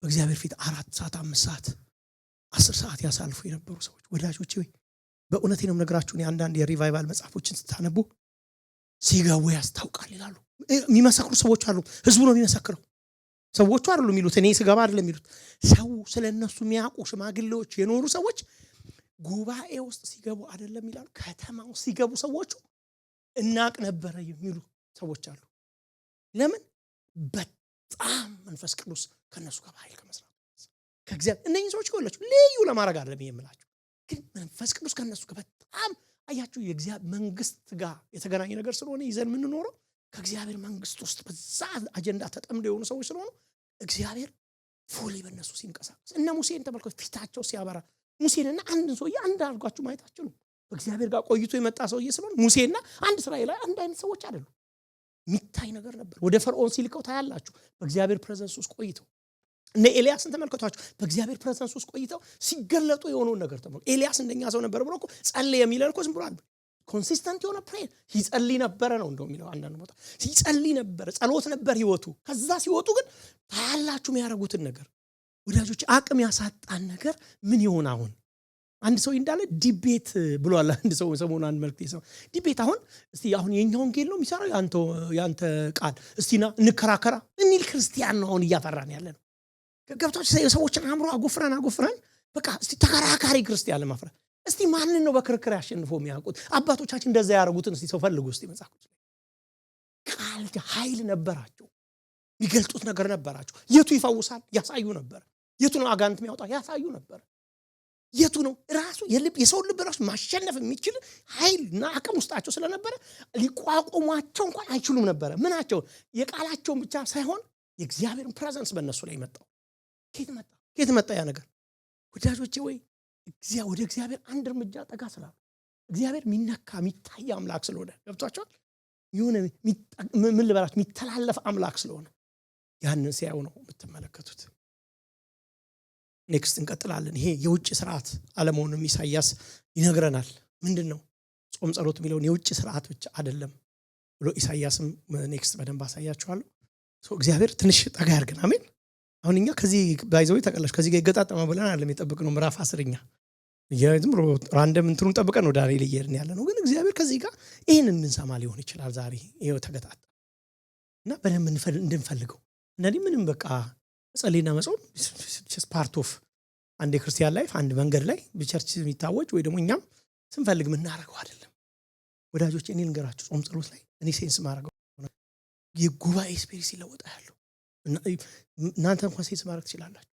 በእግዚአብሔር ፊት 4 ሰዓት 5 ሰዓት 10 ሰዓት ያሳልፉ የነበሩ ሰዎች ወዳጆቼ ሆይ በእውነቴ ነው ነገራችሁን። አንዳንድ የሪቫይቫል መጽሐፎችን ስታነቡ ሲገቡ ያስታውቃል ይላሉ። የሚመሰክሩ ሰዎች አሉ። ህዝቡ ነው የሚመሰክረው፣ ሰዎቹ አይደሉም የሚሉት። እኔ ስገባ አይደለም የሚሉት፣ ሰው ስለነሱ የሚያውቁ ሽማግሌዎች የኖሩ ሰዎች ጉባኤ ውስጥ ሲገቡ አይደለም ይላሉ፣ ከተማው ሲገቡ ሰዎቹ እናቅ ነበረ የሚሉ ሰዎች አሉ። ለምን? በጣም መንፈስ ቅዱስ ከነሱ ጋር ኃይል ከመስራት ከእግዚአብሔር እነኚህ ሰዎች ይወላችሁ ልዩ ለማድረግ አይደለም የምላችሁ፣ ግን መንፈስ ቅዱስ ከነሱ ጋር በጣም አያችሁ የእግዚአብሔር መንግስት ጋር የተገናኘ ነገር ስለሆነ ይዘን ምን ኖረው ከእግዚአብሔር መንግስት ውስጥ በዛ አጀንዳ ተጠምደው የሆኑ ሰዎች ስለሆኑ እግዚአብሔር ፉሊ በእነሱ ሲንቀሳቀስ እነ ሙሴን ተመልከቱ፣ ፊታቸው ሲያበራ ሙሴንና አንድን ሰውዬ አንድ አድርጓችሁ ማየት አትችሉም። በእግዚአብሔር ጋር ቆይቶ የመጣ ሰውዬ ስለሆነ ሙሴና አንድ እስራኤላዊ አንድ አይነት ሰዎች አይደሉም። ሚታይ ነገር ነበር። ወደ ፈርዖን ሲልከው ታያላችሁ በእግዚአብሔር ፕሬዘንስ ውስጥ ቆይተው። እነ ኤልያስን ተመልከቷቸው በእግዚአብሔር ፕሬዘንስ ውስጥ ቆይተው ሲገለጡ የሆነውን ነገር ተመልከቱ። ኤልያስ እንደኛ ሰው ነበር ብሎ እኮ ጸለየ የሚለን እኮ ዝም ብሎ አይደል፣ ኮንሲስተንት የሆነ ፕሬየር ይጸልይ ነበር ነው እንደው የሚለው አንዳንድ ቦታ ሲጸልይ ነበር፣ ጸሎት ነበር ህይወቱ። ከዛ ሲወጡ ግን ታያላችሁ የሚያደርጉትን ነገር። ወዳጆች አቅም ያሳጣን ነገር ምን ይሆን አሁን? አንድ ሰው እንዳለ ዲቤት ብሏል። አንድ ሰው ሰሞኑን አንድ መልክት ይሰማ ዲቤት አሁን እስቲ አሁን የኛው ወንጌል ነው የሚሰራው ያንተ ቃል እስቲና እንከራከራ እንል ክርስቲያን ነው አሁን እያፈራን ያለ ነው። ገብታችሁ ሰዎችን አምሮ አጎፍራን በቃ እስቲ ተከራካሪ ክርስቲያን ለማፍራት እስቲ ማንን ነው በክርክር ያሸንፈው የሚያውቁት? አባቶቻችን እንደዛ ያደርጉትን እስቲ ሰው ፈልጉ እስቲ መጽሐፍ ቃል ኃይል ነበራቸው፣ የሚገልጡት ነገር ነበራቸው። የቱ ይፈውሳል ያሳዩ ነበር፣ የቱ ነው አጋንንት የሚያወጣ ያሳዩ ነበር። የቱ ነው ራሱ የሰው ልብ ራሱ ማሸነፍ የሚችል ኃይልና አቅም ውስጣቸው ስለነበረ ሊቋቋሟቸው እንኳን አይችሉም ነበር። ምናቸው የቃላቸውን ብቻ ሳይሆን የእግዚአብሔርን ፕሬዘንስ በእነሱ ላይ መጣው። ከየት መጣ ያ ነገር? ወዳጆቼ ወይ ወደ እግዚአብሔር አንድ እርምጃ ጠጋ ስላሉ እግዚአብሔር የሚነካ የሚታይ አምላክ ስለሆነ ገብቷቸዋል። የሆነ ምን ልበላችሁ የሚተላለፍ አምላክ ስለሆነ ያንን ሲያዩ ነው የምትመለከቱት። ኔክስት እንቀጥላለን። ይሄ የውጭ ስርዓት አለመሆኑን ኢሳይያስ ይነግረናል። ምንድነው ጾም ጸሎት የሚለውን የውጭ ስርዓት ብቻ አይደለም ብሎ ኢሳይያስም ኔክስት በደንብ አሳያችኋለሁ። እግዚአብሔር ትንሽ ጠጋ ያርገን። አሜን። አሁን እኛ ከዚህ ባይዘው ተቀላሽ ከዚህ ጋር ይገጣጣማ ብለን አይደለም የጠበቅነው ምዕራፍ 10ኛ የዝም ብሎ ራንደም እንትኑን ጠብቀን ወደ ዳንኤል እየሄድን ያለ ነው። ግን እግዚአብሔር ከዚህ ጋር ይሄንን እንሰማ ሊሆን ይችላል ዛሬ ይሄው ተገጣጣ እና በደንብ እንድንፈልገው እንደዚህ ምንም በቃ ጸልይና መጾም just part of አንድ ክርስቲያን ላይፍ አንድ መንገድ ላይ በቸርች የሚታወጅ ወይ ደግሞ እኛም ስንፈልግ ምናረጋው አይደለም። ወዳጆች እኔ ልንገራችሁ ጾም ጸሎት ላይ እኔ ሴንስ ማረጋው የጉባኤ ስፒሪት ሲለወጣ ያለው እናንተ እንኳን ሴንስ ማረግ ትችላላችሁ።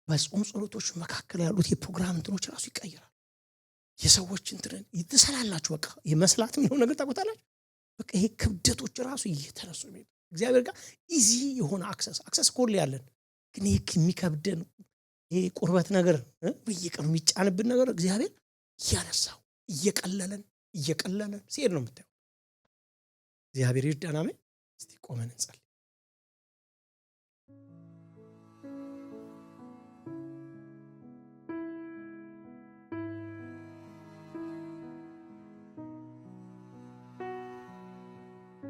በጾም ጸሎቶች መካከል ያሉት የፕሮግራም እንትኖች ራሱ ይቀየራል። የሰዎች እንትን ይተሰላላችሁ በቃ የመስላት ምን ነገር ታቆታላችሁ። በቃ ይሄ ክብደቶች ራሱ እየተነሱ ነው እግዚአብሔር ጋር ኢዚ የሆነ አክሰስ ኮል ያለን ግን ይሄ የሚከብደን ይሄ ቁርበት ነገር በየቀኑ የሚጫንብን ነገር እግዚአብሔር ያነሳው እየቀለለን ሲሄድ ነው የምታየው። እግዚአብሔር ይርዳን። አሜን። እስቲ ቆመን እንጸልይ።